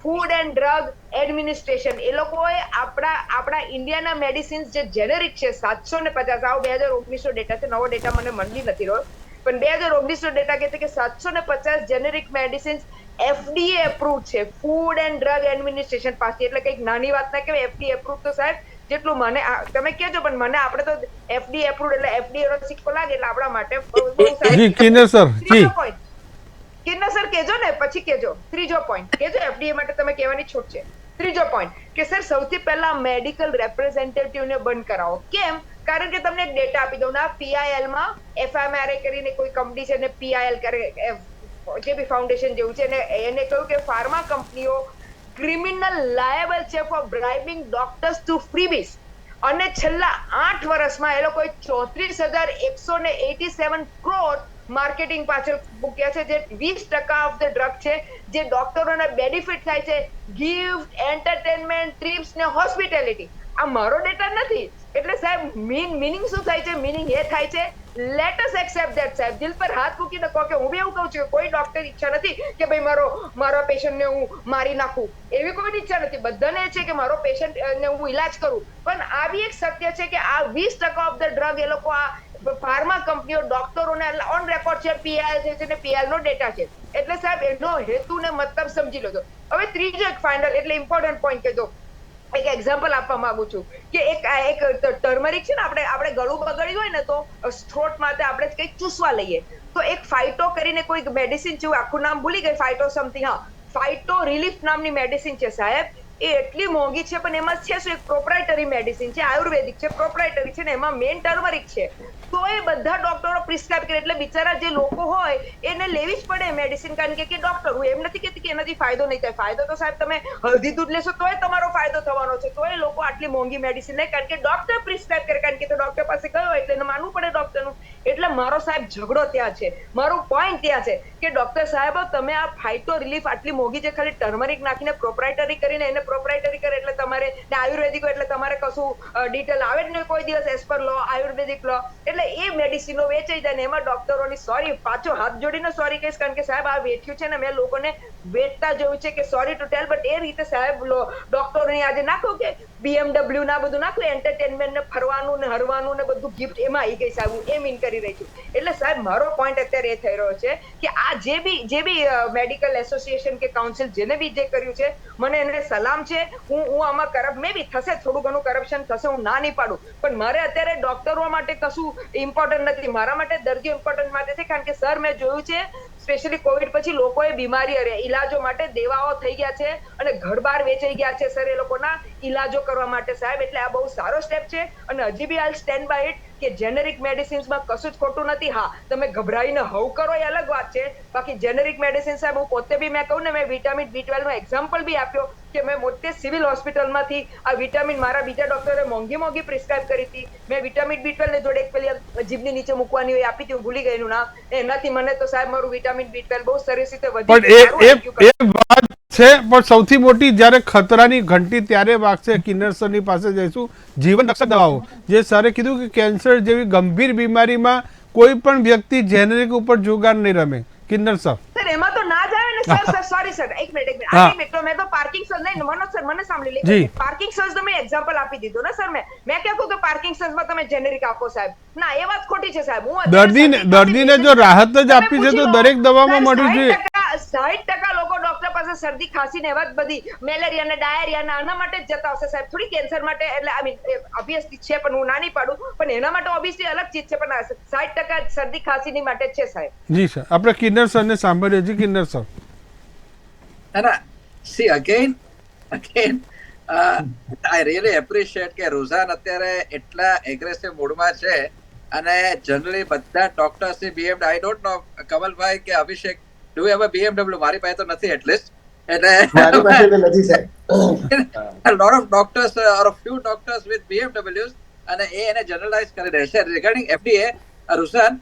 food and drug administration, એ લોકોએ આપણા ઇન્ડિયાના મેડિસિન્સ જે જેનરિક છે 750, આવો 2019નો ડેટા છે, નવો ડેટા મને મળી નથી રહ્યો, પણ 2019નો ડેટા કહે છે કે 750 જેનરિક મેડિસિન્સ FDA એપ્રુવડ છે ફૂડ એન્ડ ડ્રગ એડમિનિસ્ટ્રેશન પાસે. એટલે કંઈક નાની વાત ના કહેવાય. FDA એપ્રુવડ તો સાહેબ જેટલું મને તમે કહેજો, પણ મને આપણે તો FDA એપ્રુવડ એટલે FDA નો સિક્કો લાગે એટલે આપણા માટે બહુ સારું. જી કિન્નર સર, જી કિન્નર સર કેજો ને, પછી કેજો. ત્રીજો પોઈન્ટ કેજો, એફડીએ માટે તમે કહેવાની છૂટ છે. ત્રીજો પોઈન્ટ કે સર સૌથી પહેલા મેડિકલ રેપ્રેઝેન્ટેટિવને બંધ કરાવો. કેમ? કારણ કે તમને ડેટા આપી દઉં, ના પીઆઈએલ માં એફએમઆરએ કરીને કોઈ કંપની છે ને પીઆઈએલ કરે જે બી ફાઉન્ડેશન જેવું છે, એને કહ્યું કે ફાર્મા કંપનીઓ ક્રિમિનલ લાયેબલ છે ફોર બ્રાઇબિંગ ડોક્ટર્સ ટુ ફ્રીબીઝ. અને છેલ્લા 8 વર્ષમાં એ લોકોએ 34,187 કરોડ માર્કેટિંગ પાછળ મૂક્યા છે, જે 20% ઓફ ધ ડ્રગ છે, જે ડોક્ટરોને બેનિફિટ થાય છે, ગિફ્ટ, એન્ટરટેનમેન્ટ, ટ્રીપ્સ ને હોસ્પિટાલિટી. આ મારો ડેટા નથી. એટલે સાહેબ મીનિંગ શું થાય છે? મીનિંગ એ થાય છે, લેટ અસ એક્સેપ્ટ ધેટ. સાહેબ દિલ પર હાથ મૂકીને કહો કે હું બી એવું કહું છું કે કોઈ ડોક્ટર ઈચ્છા નથી કે ભાઈ મારા પેશન્ટને હું મારી નાખું, એવી કોઈ ઈચ્છા નથી. બધાને એ છે કે મારો પેશન્ટને હું ઇલાજ કરું. પણ આ બી એક સત્ય છે કે આ 20% ઓફ ધ ડ્રગ એ લોકો આ ફાર્મા કંપનીઓ ડોક્ટરોને ઓન રેકોર્ડ છે, પીઆઈએલ છે ને પીઆઈએલ નો ડેટા છે. એટલે સાહેબ એનો હેતુ ને મતલબ સમજી લો. હવે ત્રીજો એક ફાઇનલ એટલે ઇમ્પોર્ટન્ટ પોઈન્ટ કહી દો. એક એક્ઝામ્પલ આપવા માંગુ છું કે એક ટર્મરિક છે ને, આપણે ગળું બગડ્યું હોય ને તો થ્રોટ માટે આપણે કંઈક ચૂસવા લઈએ, તો એક ફાઇટો કરીને કોઈ મેડિસિન છે, આખું નામ ભૂલી ગઈ, ફાઇટો સમથિંગ, હા ફાઇટો રિલીફ નામની મેડિસિન છે સાહેબ. એ એટલી મોંઘી છે, પણ એમાં છે શું, એક પ્રોપ્રાઇટરી મેડિસિન છે, આયુર્વેદિક છે, પ્રોપ્રાઇટરી છે ને એમાં મેઇન ટર્મરિક છે. તો એ બધા ડોક્ટરો પ્રિસ્ક્રાઇબ કરે, એટલે બિચારા જે લોકો હોય એને લેવી જ પડે મેડિસિન, કારણ કે ડોક્ટર, હું એમ નથી કહેતી કે એનાથી ફાયદો નહીં થાય. ફાયદો તો સાહેબ તમે હળદી દૂધ લેશો તોય તમારો ફાયદો થવાનો છે, તોય લોકો આટલી મોંઘી મેડિસિન લે, કારણ કે ડોક્ટર પ્રિસ્ક્રાઇબ કરે, કારણ કે તો ડોક્ટર પાસે ગયો એટલે એને માનવું પડે ડોક્ટરનું. એટલે મારો સાહેબ ઝઘડો ત્યાં છે, મારું પોઈન્ટ ત્યાં છે કે ડોક્ટર સાહેબ તમે આ ફાઇટો રિલીફ આટલી મોંઘી જે ખાલી ટર્મરિક નાખીને પ્રોપ્રાઇટરી કરીને એને પ્રોપ્રાઇટરી કરે એટલે તમારે ને આયુર્વેદિક એટલે તમારે કશું ડિટેલ આવે જ નહીં કોઈ દિવસ એઝ પર લો, આયુર્વેદિક લો. એટલે એ મેડિસિનો વેચાઈ જાય ને એમાં ડોક્ટરોની સોરી, પાછો હાથ જોડીને સોરી કહીશ, કારણ કે સાહેબ આ વેચ્યું છે ને મેં લોકોને વેચતા જોયું છે કે સોરી ટુ ટેલ, બટ એ રીતે સાહેબ ડોક્ટરોની આજે નાખો કે BMW ના બધું નાખું, એન્ટરટેનમેન્ટ ને ફરવાનું ને હરવાનું ને બધું ગિફ્ટ એમાં આવી ગઈ સાહેબ. હું એ મીન કરી રહી છું. એટલે સાહેબ મારો પોઈન્ટ અત્યારે એ થઈ રહ્યો છે કે આ જે બી મેડિકલ એસોસિએશન કે કાઉન્સિલ જેને બી જે કર્યું છે, મને એને સલામ છે. હું આમાં મે બી થશે, થોડું ઘણું કરપ્શન થશે, હું ના નહીં પાડું, પણ મારે અત્યારે ડોક્ટરો માટે કશું ઇમ્પોર્ટન્ટ નથી. મારા માટે દર્દીઓ ઇમ્પોર્ટન્ટ માટે છે, કારણ કે સર મેં જોયું છે સ્પેશિયલી કોવિડ પછી લોકોએ બીમારી ઈલાજો માટે દેવાઓ થઈ ગયા છે અને ઘરબાર વેચાઈ ગયા છે સર એ લોકોના ઈલાજો કરવા માટે સાહેબ. એટલે આ બહુ સારો સ્ટેપ છે અને હજી બી આઈ સ્ટેન્ડ બાય ઇટ કે જેનેરિક મેડિસિન્સમાં કશું જ ખોટું નથી. હા તમે ગભરાઈને હવ કરો એ અલગ વાત છે, બાકી જેનેરિક મેડિસિન સાહેબ હું પોતે બી મેં કહું ને, મેં વિટામિન B12 નો એક્ઝામ્પલ બી આપ્યો કે મેં મોટે સિવિલ હોસ્પિટલમાંથી આ વિટામિન મારા બીજા ડોક્ટરે મોંઘી પ્રિસ્ક્રાઇબ કરી હતી. મેં વિટામિન B12 ને જોડે એક પેલી જીભની નીચે મૂકવાની હોય આપી હતી, હું ભૂલી ગઈ એનું નામ, એનાથી મને તો સાહેબ મારું વિટામિન B12 બહુ સરસ રીતે વધી. પણ એ વાત છે, પણ સૌથી મોટી જ્યારે ખતરાની ઘંટી ત્યારે વાગશે, કિન્નર સરની પાસે જઈશું. જીવન રક્ષક દવાઓ, જે સરે કીધું કે કેન્સર જેવી ગંભીર બીમારીમાં કોઈ પણ વ્યક્તિ જેનેરિક ઉપર જુગાર નહીં રમે. કિન્નર સર એમાં તો ના જાય ને સર. સોરી સર, એક મિનિટ મેં તો પાર્કિંગ સર્જ નહીં, મનોજ સર મને સાંભળી લે. પાર્કિંગ સર્જ તમે એક્ઝામ્પલ આપી દીધું ને સર. મેં કહ્યું કે પાર્કિંગ સર્જમાં તમે જેનેરિક આપો સાહેબ, ના એ વાત ખોટી છે સાહેબ. હું દર્દીને જો રાહત જ આપી છે તો દરેક દવામાં મળવી જોઈએ. 60% લોકો ડોક્ટર પાસે શરદી ખાંસી ને એવા જ બધી મેલેરિયા ને ડાયરિયા આના માટે જ જતા હશે સાહેબ. થોડી કેન્સર માટે, એટલે આઈ મીન ઓબ્વિયસલી છે પણ હું ના નહીં પાડું, પણ એના માટે ઓબ્વિયસલી અલગ ચીજ છે, પણ 60% શરદી ખાંસીની માટે જ છે સાહેબ. જી સર, આપણે કિન્નર સર ને સાંભળીએ છીએ. Kinnar sir see again I really appreciate કે રુઝાન અત્યારે એટલા એગ્રેસિવ મૂડમાં છે અને જનરલી બધા doctors BMW, I don't know Kamalbhai કે Abhishek, do you have a BMW? મારી પાસે તો નથી એટલીસ્ટ. એટલે મારી પાસે તો નથી સાહેબ. a lot of doctors or a few doctors with BMWs અને એને જનરલાઇઝ કરી દે છે. Regarding FDA, Ruzan,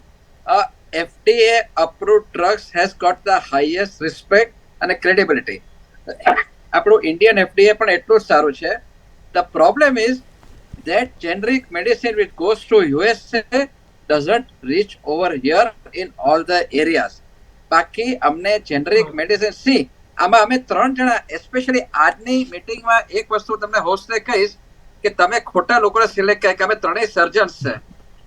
FDA approved drugs has got the highest respect અને credibility. આપણું ઇન્ડિયન FDA પણ એટલું જ સારું છે. The problem is that generic medicine which goes to USA doesn't reach over here in all the areas. બાકી અમને જેનરિક મેડિસિન આમાં અમે 3 જણા એસ્પેશિયલી આજની મીટિંગમાં એક વસ્તુ તમને હોસ્ટે કહીશ કે તમે ખોટા લોકોને સિલેક્ટ કર્યા, કે અમે ત્રણેય સર્જન્સ છે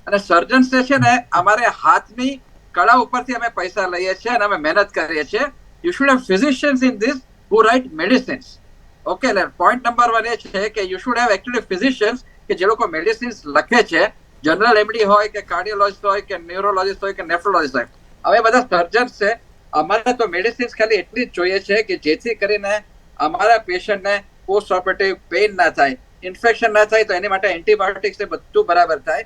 અને સર્જન્સ છે ને અમારે હાથની કળા ઉપરથી અમે પૈસા લઈએ છીએ અને અમે મહેનત કરીએ છીએ. You should have physicians in this who write medicines. Okay, point number 1 એ છે કે you should have actually physicians કે જે લોકો મેડિસિન્સ લખે છે, જનરલ MD હોય કે કાર્ડિયોલોજિસ્ટ હોય કે ન્યુરોલોજિસ્ટ હોય કે નેફ્રોલોજિસ્ટ હોય. હવે બધા સર્જન્સ છે અમારે તો મેડિસિન્સ ખાલી એટલી જ જોઈએ છે કે જેથી કરીને અમારા પેશન્ટને પોસ્ટ ઓપરેટિવ પેઇન ના થાય, ઇન્ફેક્શન ના થાય, તો એની માટે એન્ટીબાયોટિક્સ એ બધું બરાબર થાય.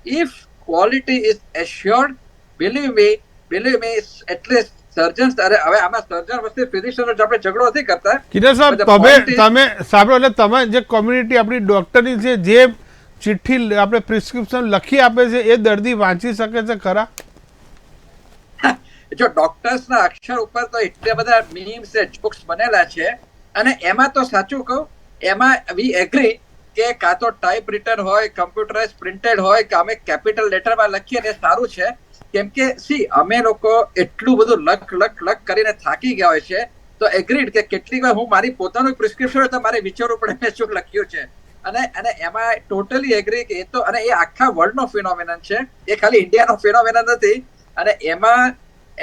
If quality is assured, believe me, at least surgeons, અરે હવે આમાં સર્જન વચ્ચે ફિઝિશિયનો આપણે ઝઘડો નથી કરતા. કિરણ સાહેબ, તમે સાંભળો, એટલે તમે જે કોમ્યુનિટી આપણી ડોક્ટરની છે, જે ચિઠ્ઠી આપણે પ્રિસ્ક્રિપ્શન લખી આપે છે, એ દર્દી વાંચી શકે છે ખરા? જો ડોક્ટર્સના અક્ષર ઉપર તો એટલા બધા મીમ્સ જોક્સ બનેલા છે, અને એમાં તો સાચું કહું, એમાં વી એગ્રી કે કાં તો ટાઈપ રિટન હોય, કમ્પ્યુટરાઇઝ પ્રિન્ટેડ હોય, કે અમે કેપિટલ લેટરમાં લખીએ ને સારું છે. કેમ કે અમે લોકો એટલું બધું લખ કરીને થાકી ગયા હોય છે, તો એગ્રીડ કે કેટલીક વાર હું મારી પોતાનું પ્રિસ્ક્રિપ્શન હોય તો મારે વિચારવું પડે મેં શું લખ્યું છે. અને એમાં ટોટલી એગ્રી કે એ તો, અને એ આખા વર્લ્ડનો ફિનોમિનન છે, એ ખાલી ઇન્ડિયાનો ફિનોમિનન નથી. અને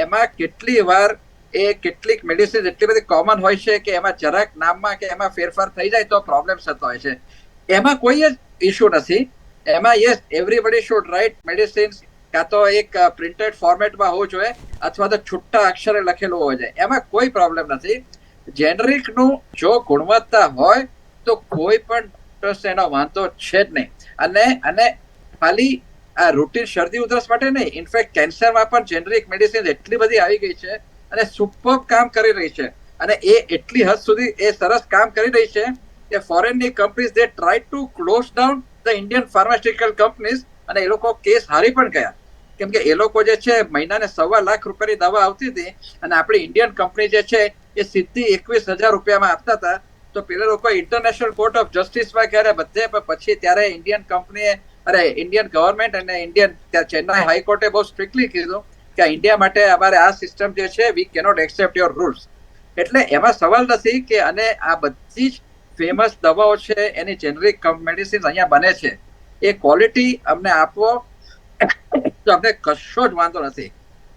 એમાં કેટલી વાર એ કેટલીક મેડિસિન એટલી બધી કોમન હોય છે કે એમાં જરાક નામમાં કે એમાં ફેરફાર થઈ જાય તો પ્રોબ્લેમ થતો હોય છે. એમાં કોઈ જ ઇશ્યુ નથી. એમાં yes, everybody should write medicines, કાં તો એક પ્રિન્ટેડ ફોર્મેટમાં હોવું જોઈએ અથવા તો છૂટા અક્ષરે લખેલું હોવું જોઈએ. એમાં કોઈ પ્રોબ્લેમ નથી. જેનરિકનું જો ગુણવત્તા હોય તો કોઈ પણ એનો વાંધો છે જ નહીં. અને ખાલી આ રૂટીન શરદી ઉધરસ માટે નહીં, ઇનફેક્ટ કેન્સરમાં પણ જેનરિક મેડિસિન એટલી બધી આવી ગઈ છે અને સુપર કામ કરી રહી છે. અને એ એટલી હદ સુધી એ સરસ કામ કરી રહી છે કે ફોરેનની companies they try to close down the Indian pharmaceutical companies, અને એ લોકો કેસ હારી પણ ગયા. કેમ કે એ લોકો જે છે મહિનાને ₹1.25 લાખ ની દવા આવતી હતી, અને આપણી ઇન્ડિયન કંપની જે છે એ સીધી 21,000 રૂપિયામાં આપતા હતા. તો પેલા લોકો ઇન્ટરનેશનલ કોર્ટ ઓફ જસ્ટિસમાં ગયા બધે, પછી ત્યારે ઇન્ડિયન કંપનીએ, ઇન્ડિયન ગવર્મેન્ટ અને ઇન્ડિયન ચેન્નાઈ હાઈકોર્ટે બહુ સ્ટ્રિક્ટલી કીધું કે ઇન્ડિયા માટે અમારે આ સિસ્ટમ જે છે, વી કેનોટ એક્સેપ્ટ યોર રૂલ્સ. એટલે એમાં સવાલ નથી કે, અને આ બધી જ ફેમસ દવાઓ છે એની જેનરિક મેડિસિન અહીંયા બને છે, એ ક્વોલિટી અમને આપવો તો અમને કશો જ વાંધો નથી.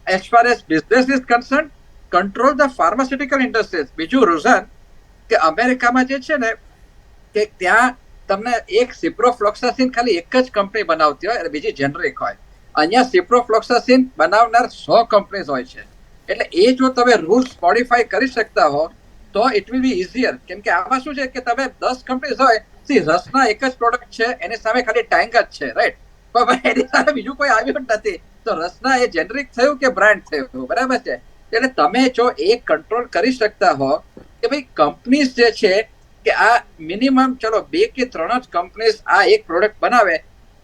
As far as business is concern, control the pharmaceutical industries. બીજું રૂઝન કે અમેરિકામાં જે છે ને, કે ત્યાં તમને એક સિપ્રોફ્લોક્સાસિન ખાલી એક જ કંપની બનાવતી હોય અને બીજી જેનરિક હોય. અહીંયા સિપ્રોફ્લોક્સાસિન બનાવનાર 100 કંપનીઝ હોય છે. એટલે એ જો તમે રૂલ્સ મોડિફાઈ કરી શકતા હો તો ઇટ વિલ બી ઇઝીયર. કેમ કે આમાં શું છે કે તમે 10 કંપનીઝ હોય, રસના એક જ પ્રોડક્ટ છે, એની સામે ખાલી ટેંગ જ છે, રાઈટ? પણ એની સામે બીજું કોઈ આવ્યું જ નથી. તો રસના એ જેનરિક થયું કે બ્રાન્ડ થયું, બરાબર છે? એટલે તમે જો એ કંટ્રોલ કરી શકતા હો કે ભાઈ કંપનીઝ જે છે કે આ મિનિમમ ચલો 2 કે 3 જ કંપનીઝ આ એક પ્રોડક્ટ બનાવે,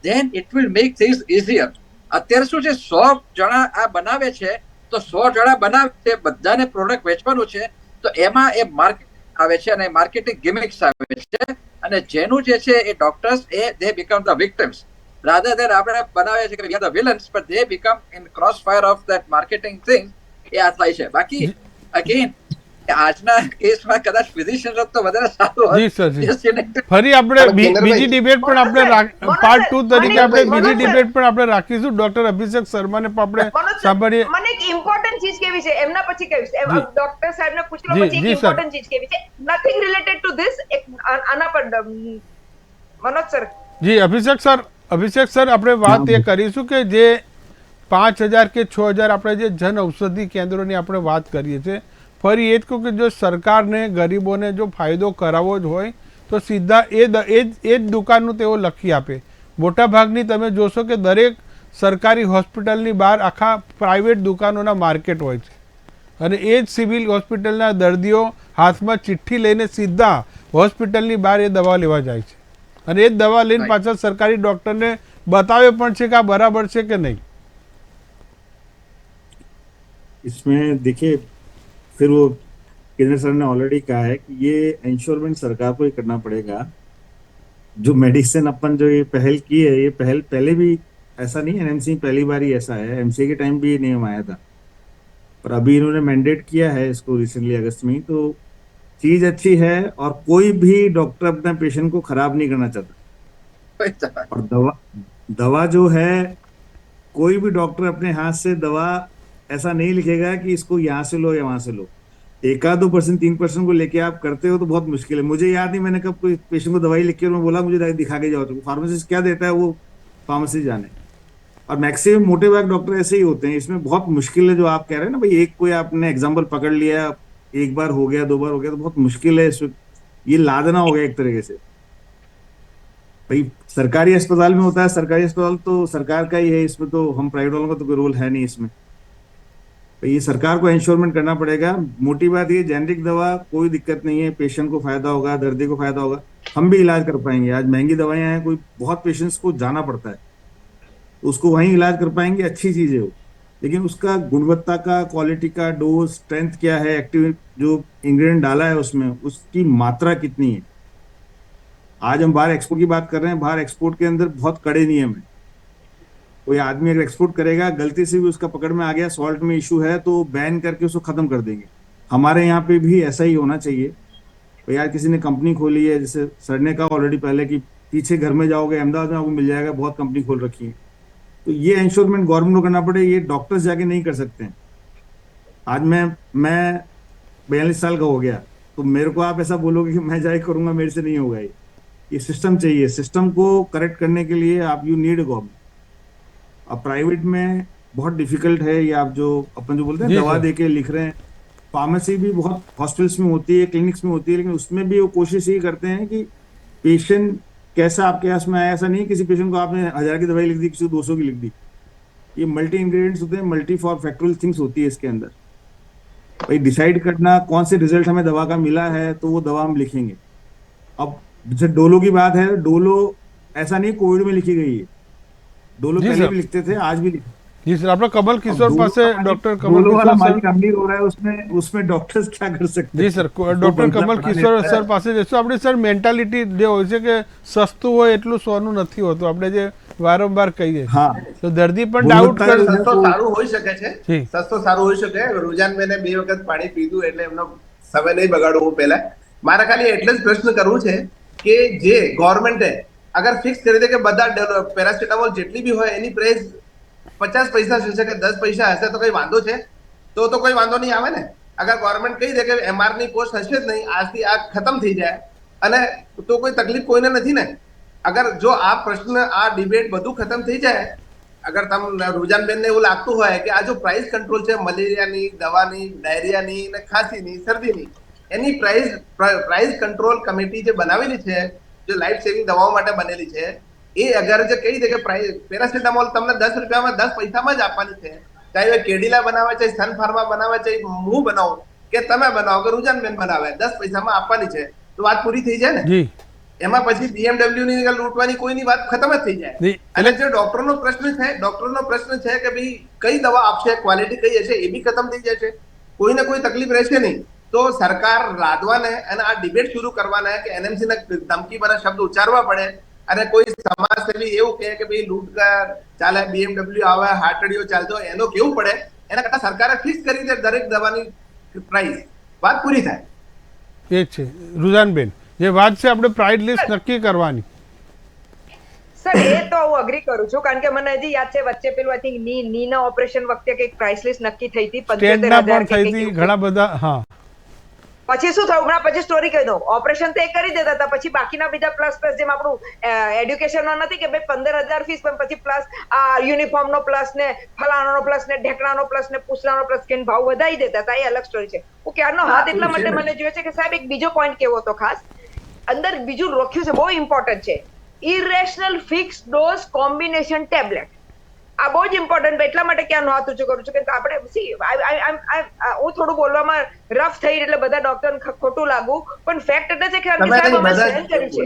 then it will make things easier. અત્યારે શું છે, 100 જણા આ બનાવે છે, તો 100 જણા બનાવે છે, બધાને પ્રોડક્ટ વેચવાનું છે, તો એમાં એ માર્કેટ આવે છે અને માર્કેટિંગ ગિમિક્સ આવે છે, અને જેનું જે છે એ doctors they become the victims rather than આપણે બનાવે છે કે we are the villains, but they become in crossfire of that marketing thing. એ આ થાય છે. બાકી અગેન આજના કેસમાં કદાચ ફિઝિશિયન તો વધારે સારું જી સર, જી. ફરી આપણે બીજી ડિબેટ પણ આપણે પાર્ટ 2 તરીકે આપણે બીજી ડિબેટ પણ આપણે રાખીશું. ડોક્ટર અભિષેક શર્માને પણ આપણે સાંભળીએ. મને એક ઇમ્પોર્ટન્ટ ચીજ કેવી છે, એમના પછી કહીશ. ડોક્ટર સાહેબને પૂછલો પછી એક ઇમ્પોર્ટન્ટ ચીજ કેવી છે, નથિંગ રિલેટેડ ટુ ધીસ, આના પર મનોજ સર. જી અભિષેક સર, આપણે વાત એ કરીશું કે જે 5,000 કે 6,000 આપણે જે જન ઔષધિ કેન્દ્રોની આપણે વાત કરીએ છીએ, ફરી એ જ કહું કે જો સરકારને ગરીબોને જો ફાયદો કરાવવો જ હોય તો સીધા એ જ દુકાનનું તેઓ લખી આપે. મોટાભાગની તમે જોશો કે દરેક સરકારી હોસ્પિટલની બહાર આખા પ્રાઇવેટ દુકાનોના માર્કેટ હોય છે, અને એ જ સિવિલ હોસ્પિટલના દર્દીઓ હાથમાં ચિઠ્ઠી લઈને સીધા હોસ્પિટલની બહાર એ દવા લેવા જાય છે, અને એ જ દવા લઈને પાછા સરકારી ડૉક્ટરને બતાવે પણ છે કે આ બરાબર છે કે નહીં. इसमें देखिए, फिर वो केंद्र सर ने ऑलरेडी कहा है कि ये इंश्योरमेंट सरकार को ही करना पड़ेगा. जो मेडिसिन अपन जो ये पहल की है, ये पहल पहले भी ऐसा नहीं है, एनएमसी पहली बार ही ऐसा है, एमसीए के टाइम भी ये नियम आया था, पर अभी इन्होंने मैंडेट किया है इसको रिसेंटली अगस्त में. तो चीज अच्छी है, और कोई भी डॉक्टर अपने पेशेंट को खराब नहीं करना चाहता. और दवा जो है, कोई भी डॉक्टर अपने हाथ से दवा ऐसा नहीं लिखेगा कि इसको यहाँ से लो या वहां से लो. 1-2%, 3% को लेके आप करते हो तो बहुत मुश्किल है. मुझे याद नहीं मैंने कब कोई पेशेंट को दवाई लिख के मैं बोला मुझे दिखा के जाओ, तो फार्मासिस्ट क्या देता है वो फार्मेसी जाने. और मैक्सिमम मोटे भाग डॉक्टर ऐसे ही होते हैं। इसमें बहुत मुश्किल है जो आप कह रहे हैं ना भाई, एक कोई आपने एग्जाम्पल पकड़ लिया, एक बार हो गया, 2 बार हो गया, तो बहुत मुश्किल है इसमें, ये लादना हो गया एक तरीके से। भाई सरकारी अस्पताल में होता है, सरकारी अस्पताल तो सरकार का ही है, इसमें तो हम प्राइवेट वालों का तो कोई रोल है नहीं इसमें। तो ये सरकार को इंश्योरमेंट करना पड़ेगा। मोटी बात ये, जेनरिक दवा कोई दिक्कत नहीं है, पेशेंट को फायदा होगा, दर्दी को फायदा होगा, हम भी इलाज कर पाएंगे। आज महंगी दवाइयां हैं, कोई बहुत पेशेंट्स को जाना पड़ता है, तो उसको वहीं इलाज कर पाएंगे, अच्छी चीज है वो। लेकिन उसका गुणवत्ता का, क्वालिटी का, डोज, स्ट्रेंथ क्या है, एक्टिव जो इंग्रेडिएंट डाला है उसमें, उसकी मात्रा कितनी है। आज हम बाहर एक्सपोर्ट की बात कर रहे हैं, बाहर एक्सपोर्ट के अंदर बहुत कड़े नियम है। कोई आदमी अगर एक्सपोर्ट करेगा, गलती से भी उसका पकड़ में आ गया, सॉल्ट में इशू है, तो बैन करके उसको खत्म कर देंगे। हमारे यहाँ पे भी ऐसा ही होना चाहिए। तो यार किसी ने कंपनी खोली है, जैसे सर ने कहा ऑलरेडी पहले कि पीछे घर में जाओगे, अहमदाबाद में आपको मिल जाएगा, बहुत कंपनी खोल रखी है, तो ये इंश्योरमेंट गवर्नमेंट को करना पड़े, ये डॉक्टर्स जाके नहीं कर सकते हैं। आज मैं 42 साल का हो गया, तो मेरे को आप ऐसा बोलोगे कि मैं जाके करूंगा, मेरे से नहीं होगा। ये सिस्टम चाहिए, सिस्टम को करेक्ट करने के लिए आप यू नीड गवर्नमेंट। अब प्राइवेट में बहुत डिफिकल्ट है ये, आप जो अपन जो बोलते हैं दवा दे के लिख रहे हैं, फार्मेसी भी बहुत हॉस्पिटल्स में होती है, क्लिनिक्स में होती है, लेकिन उसमें भी वो कोशिश ये करते हैं कि पेशेंट कैसा आपके पास में आया, ऐसा नहीं किसी पेशेंट को आपने 1000 की दवाई लिख दी, किसी को 200 की लिख दी। ये मल्टी इंग्रेडिएंट्स होते हैं, मल्टी फॉर फैक्टोरियल थिंग्स होती है इसके अंदर। भाई डिसाइड करना कौन से रिजल्ट हमें दवा का मिला है, तो वो दवा हम लिखेंगे। अब जैसे डोलो की बात है, डोलो ऐसा नहीं कोविड में लिखी गई है, डोलो पहले भी लिखते थे, आज भी लिखते। जी सर, आपका कमल किशोर पास डॉक्टर कमल डोलो वाला किशोर मालिक अमीर हो रहा है, उसमें डॉक्टर्स क्या कर सकते જી સર, ડોક્ટર કમલ કિશોર સર પાસે જઈશું। આપણે સર મેન્ટાલિટી જે હોય છે કે સસ્તું હોય એટલું સોનું નથી હોતું, આપણે જે વારંવાર કહીએ, હા, તો દર્દી પણ ડાઉટ કરે। સસ્તો સારું હોઈ શકે છે, સસ્તો સારું હોઈ શકે। રૂજાનબેને 2 વખત પાણી પીધું એટલે એમનો સમય નહીં બગાડું હું પહેલા। મારે ખાલી એટલે જ પ્રશ્ન કરવું છે કે જે ગવર્મેન્ટે અગર ફિક્સ કરી દે કે બધા પેરાસિટામોલ જેટલી બી હોય એની પ્રાઇસ 50 પૈસા હશે કે 10 પૈસા હશે તો કઈ વાંધો છે? તો કોઈ વાંધો નહીં આવે ને। અગર ગવર્મેન્ટ કહી દે કે એમઆર ની પોસ્ટ હશે જ નહીં, આજથી આ ખતમ થઈ જાય, અને તો કોઈ તકલીફ કોઈને નથી ને। અગર જો આ પ્રશ્ન, આ ડિબેટ બધું ખતમ થઈ જાય, અગર તમને રૂજાનબેન ને એવું લાગતું હોય કે આ જો પ્રાઇસ કંટ્રોલ છે મલેરિયાની દવાની, ડાયરિયાની ને ખાંસીની, શરદીની, એની પ્રાઇસ કંટ્રોલ કમિટી જે બનાવેલી છે, જે લાઈફ સેવિંગ દવાઓ માટે બનેલી છે, એ અગર જે કહી દે કે પેરાસિટામોલ તમને 10 રૂપિયામાં 10 પૈસામાં જ આપવાની છે, ચાહે કેડિલા બનાવે છે, સન ફાર્મા બનાવે છે, હું બનાવું કે તમે બનાવો કે રૂજાનબેન બનાવે, 10 પૈસામાં આપવાની છે, તો વાત પૂરી થઈ જાય ને। એમાં પછી BMW ની લૂંટવાની કોઈની વાત ખતમ જ થઈ જાય। અને જે ડોક્ટરનો પ્રશ્ન છે કે ભાઈ કઈ દવા આપશે, ક્વોલિટી કઈ હશે, એ બી ખતમ થઈ જશે, કોઈને કોઈ તકલીફ રહેશે નહીં। તો સરકાર લાદવાને અને આ ડિબેટ શરૂ કરવાના કે એનએમસી ના ધમકી ભરા શબ્દ ઉચ્ચારવા પડે, અને કોઈ સમાજસેવી એવું કહે કે ભાઈ લૂંટ ચાલે, BMW આવે, હાટડીઓ ચાલતો, એનો કેવું પડે, એના કરતા સરકારે ફિક્સ કરી દે દરેક દવાની પ્રાઇસ, વાત પૂરી થાય। એ છે રૂઝાનબેન, જે વાત છે આપણે પ્રાઇસ લિસ્ટ નક્કી કરવાની। સર એ તો હું અગ્રી કરું છું, કારણ કે મને હજી યાદ છે વચ્ચે પેલું આઈ થિંક નીના ઓપરેશન વખતે કંઈક પ્રાઇસ લિસ્ટ નક્કી થઈ હતી, 75,000 થઈ હતી, ઘણા બધા। હા, પછી શું થયું, હમણાં પછી સ્ટોરી કહી દઉં, ઓપરેશન તો એ કરી દેતા હતા, પછી બાકીના બીજા પ્લસ જેમ આપણું એડ્યુકેશનમાં નથી કે ભાઈ 15,000 ફીસ, પણ પછી પ્લસ આ યુનિફોર્મ નો પ્લસ ને ફલાણાનો પ્લસ ને ઢેકણાનો પ્લસ ને પૂછડાનો પ્લસ કે ભાવ વધારી દેતા હતા, એ અલગ સ્ટોરી છે। હું ક્યારનો હાથ એટલા માટે મને જોઈએ છે કે સાહેબ એક બીજો પોઈન્ટ કેવો હતો ખાસ અંદર બીજું લખ્યું છે, બહુ ઇમ્પોર્ટન્ટ છે, irrational fix dose combination tablet. આ બહુ જ ઇમ્પોર્ટન્ટ, એટલા માટે ક્યાં હાથ ઊંચું કરું છું કે આપણે હું થોડું બોલવામાં રફ થઈ એટલે બધા ડોક્ટરને ખોટું લાગુ, પણ ફેક્ટ એટલે છે કે સાહેબ અમે સહન કર્યું છે,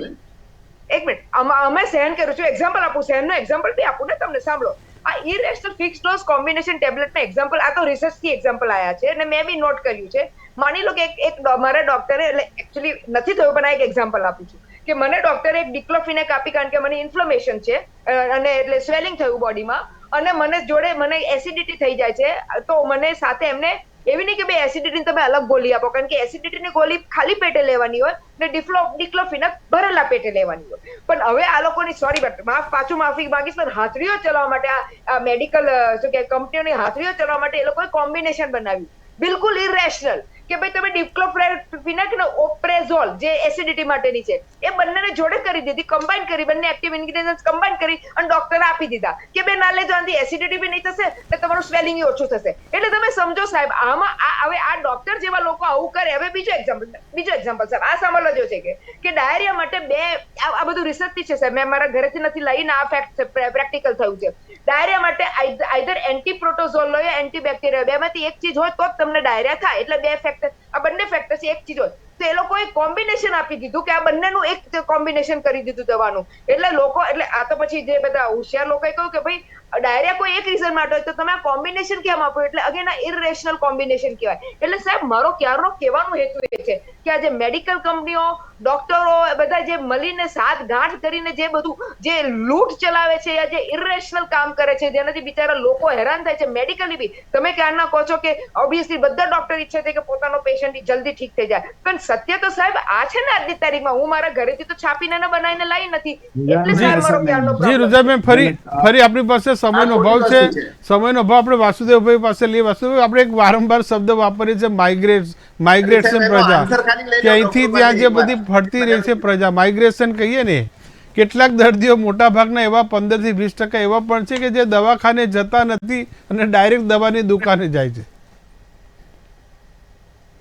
એક મિનિટ, અમે સહન કર્યું છે। એક્ઝામ્પલ આપું, સહનનો એક્ઝામ્પલ બી આપું ને તમને, સાંભળો। આ irrational fix dose combination ટેબ્લેટના example, આ તો રિસર્ચથી એક્ઝામ્પલ આવ્યા છે અને મેં બી નોટ કર્યું છે। માની લો કે એક મારા ડોક્ટરે, એટલે એકચ્યુઅલી નથી થયું પણ આ એક એક્ઝામ્પલ આપું છું કે મને ડોક્ટરે એક ડિક્લોફિનેક આપી, કારણ કે મને ઇન્ફ્લેમેશન છે અને એટલે સ્વેલિંગ થયું બોડીમાં, અને મને જોડે મને એસિડિટી થઈ જાય છે, તો મને સાથે એમને એવી નહીં કે ભાઈ એસિડિટીની તમે અલગ ગોળી આપો, કારણ કે એસિડિટીની ગોળી ખાલી પેટે લેવાની હોય ને ડિક્લોફિનેક ભરેલા પેટે લેવાની હોય, પણ હવે આ લોકોની સોરી પાછું માફી માંગીશ, પણ હાથરીઓ ચલાવવા માટે આ મેડિકલ શું કે કંપનીઓની હાથરીઓ ચલાવવા માટે એ લોકોએ કોમ્બિનેશન બનાવ્યું, બિલકુલ ઇરેશનલ, કે ભાઈ તમે ડિક્લોફેનાક ને ઓપ્રેઝોલ જે એસિડિટી માટેની છે એ બંનેને જોડે કરી દીધી, કમ્બાઈન કરી, બંને એક્ટિવ ઇન્ગ્રેડિયન્ટ્સ કમ્બાઈન કરી અને ડોક્ટરે આપી દીધા કે બે ના લેજો, આનાથી એસિડિટી બી નહીં થશે એટલે તમારું સ્વેલિંગ ઓછું થશે. એટલે તમે સમજો સાહેબ, આમાં હવે આ ડોક્ટર જેવા લોકો આવું કરે. હવે બીજો એક્ઝામ્પલ સાહેબ આ સાંભળજો છે કે ડાયરિયા માટે બે આ બધું રિસર્ચ થી છે સાહેબ, મેં મારા ઘરેથી નથી લઈને આ ફેક્ટ પ્રેક્ટિકલ થયું છે. ડાયરિયા માટે આઈધર એન્ટી પ્રોટોઝોલ લો યા એન્ટીબેક્ટેરિયલ, બેમાંથી એક ચીજ હોય તો જ તમને ડાયરિયા થાય. એટલે બે ફેક્ટર, આ બંને ફેક્ટર છે, એક ચીજ હોય તો એ લોકોએ કોમ્બિનેશન આપી દીધું કે આ બંનેનું એક કોમ્બિનેશન કરી દીધું દવાનું. એટલે લોકો, એટલે આ તો પછી જે બધા હોશિયાર લોકોએ કહ્યું કે ભાઈ ડાયરિયા કોઈ એક રીઝન માટે હોય તો તમે આ કોમ્બિનેશન કેમ આપો? એટલે અગેન આ ઇરરેશનલ કોમ્બિનેશન કહેવાય. એટલે સાહેબ મારો ક્યારનો કહેવાનો હેતુ એ છે કે આ જે મેડિકલ કંપનીઓ, ડોક્ટરો બધા જે મળીને સાથ ગાંઠ કરીને જે બધું જે લૂંટ ચલાવે છે યા જે ઇરરેશનલ કામ કરે છે, જેનાથી બિચારા લોકો હેરાન થાય છે મેડિકલી બી. તમે ક્યારના કહો છો કે ઓબ્વિયસલી બધા ડોક્ટર ઈચ્છે છે કે પોતાનો પેશન્ટ જલ્દી ઠીક થઈ જાય, પણ સત્ય તો સાહેબ આ છે ને આજની તારીખમાં. હું મારા ઘરેથી તો છાપીને બનાવીને લાવી નથી. એટલે સાહેબ મારો ક્યારનો જી રુજાબેન, ફરી આપણી પાસે સમયનો અભાવ છે. સમયનો અભાવ આપણે વાસુદેવભાઈ પાસે લઈએ. વાસુદેવ, આપણે એક વારંવાર શબ્દ વાપરીએ છીએ માઇગ્રેશન પ્રજા, કે અહીંથી ત્યાં જે બધી ફરતી રહી છે પ્રજા, માઇગ્રેશન કહીએ ને. કેટલાક દર્દીઓ, મોટા ભાગના એવા 15 થી 20% એવા પણ છે કે જે દવાખાને જતા નથી અને ડાયરેક્ટ દવાની દુકાને જાય છે.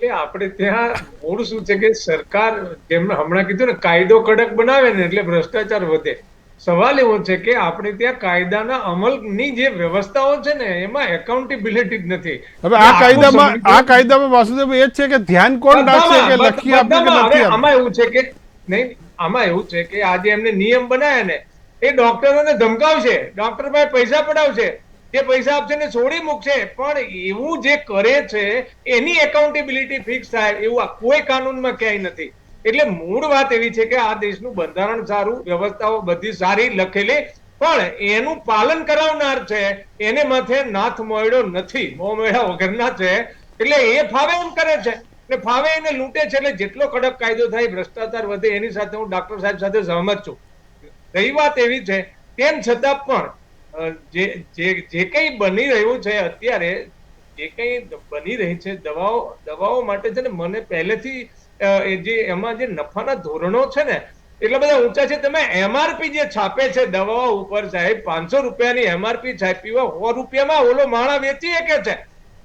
એટલે આપણે ત્યાં મૂળ શું છે કે સરકાર જેમને હમણાં કીધું ને કાયદો કડક બનાવે ને એટલે ભ્રષ્ટાચાર વધે. સવાલ એવો છે કે આપણે ત્યાં કાયદાના અમલની જે વ્યવસ્થાઓ છે ને એમાં એકાઉન્ટેબિલિટી જ નથી. હવે આ કાયદામાં વાસુદેવ એ જ છે કે ધ્યાન કોણ રાખશે કે લખી આપે કે નથી આપે? આમાં એવું છે કે નહીં, આમાં એવું છે કે આજે એમને નિયમ બનાવ્યા ને એ ડોક્ટરોને ધમકાવશે, ડોક્ટર પાસે પૈસા પડાવશે, જે પૈસા આપશે ને છોડી મૂકશે. પણ એવું જે કરે છે એની એકાઉન્ટેબિલિટી ફિક્સ થાય એવું કોઈ કાનૂનમાં ક્યાંય નથી. એટલે મૂળ વાત એવી છે કે આ દેશનું બંધારણ સારું, વ્યવસ્થાઓ બધી સારી લખેલી, પણ એનું પાલન કરાવનાર છે એને માથે નાથ મોયડો નથી, મોં મેળા વગરના છે. એટલે એ ફાવે એમ કરે છે ને ફાવે એને લૂંટે છે. એટલે જેટલો કડક કાયદો થાય ભ્રષ્ટાચાર વધે એની સાથે હું ડોક્ટર સાહેબ સાથે સહમત છું. રહી વાત એવી છે તેમ છતાં પણ જે કઈ બની રહ્યું છે અત્યારે, જે કઈ બની રહી છે દવાઓ માટે છે ને, મને પહેલેથી જે એમાં જે નફાના ધોરણો છે ને એટલા બધા ઊંચા છે. તમે એમઆરપી જે છાપે છે દવાઓ ઉપર સાહેબ, 500 રૂપિયાની એમઆરપી છાપી હોય, 100 રૂપિયામાં ઓલો માણા વેચી શકે છે.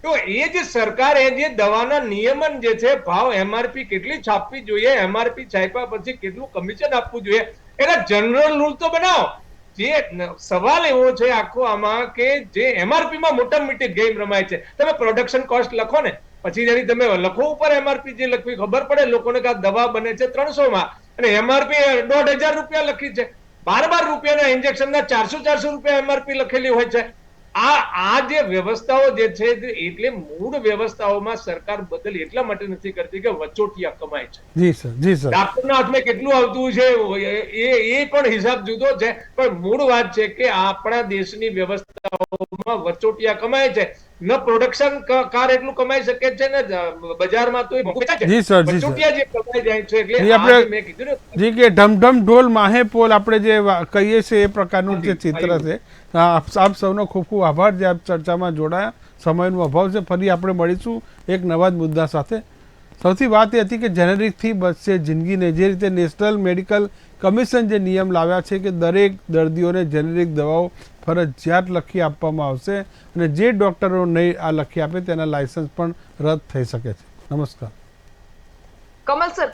તો એ જે સરકારે જે દવાના નિયમન જે છે, ભાવ એમઆરપી કેટલી છાપવી જોઈએ, એમઆરપી છાપ્યા પછી કેટલું કમિશન આપવું જોઈએ, એના જનરલ રૂલ તો બનાવો. જે સવાલ એવો છે આખો આમાં કે જે એમઆરપી માં મોટા મોટી ગેમ રમાય છે. તમે પ્રોડક્શન કોસ્ટ લખો ને, પછી જયારે તમે લખો ઉપર એમઆરપી જે લખવી ખબર પડે લોકોને કે આ દવા બને છે 300 માં અને એમઆરપી 1500 રૂપિયા લખી છે. 12 રૂપિયાના ઇન્જેક્શન ના 400 રૂપિયા એમઆરપી લખેલી હોય છે. આ જે વ્યવસ્થાઓ જે છે એટલે મૂળ વ્યવસ્થાઓમાં સરકાર બદલ એટલા માટે નથી કરતી કે વચોટિયા કમાય છે. જી સર, જી સર. ડોક્ટરના હાથમાં કેટલું આવતું છે એ પણ હિસાબ જુદો છે, પણ મૂળ વાત છે કે આપણા દેશની વ્યવસ્થાઓમાં વચોટિયા કમાય છે. ન પ્રોડક્શન કાર એટલું કમાઈ શકે છે ને બજારમાં તો જી સર, વચોટિયા જે કમાઈ જાય છે. એટલે આપણે મેં કીધું ને જી કે ઢમઢમ ઢોલ માહે પોલ આપણે જે કહીએ છીએ એ પ્રકારનું જે ચિત્ર છે. આપ સૌનો ખૂબ ખૂબ આભાર જે આપ ચર્ચામાં જોડાયા. સમયનો અભાવ છે, ફરી આપણે મળીશું એક નવા જ મુદ્દા સાથે. સૌથી વાત એ હતી કે જેનેરિકથી બચશે જિંદગીને. જે રીતે નેશનલ મેડિકલ કમિશન જે નિયમ લાવ્યા છે કે દરેક દર્દીઓને જેનેરિક દવાઓ ફરજિયાત લખી આપવામાં આવશે અને જે ડૉક્ટરો નહીં આ લખી આપે તેના લાયસન્સ પણ રદ થઈ શકે છે. નમસ્કાર. કમલ સર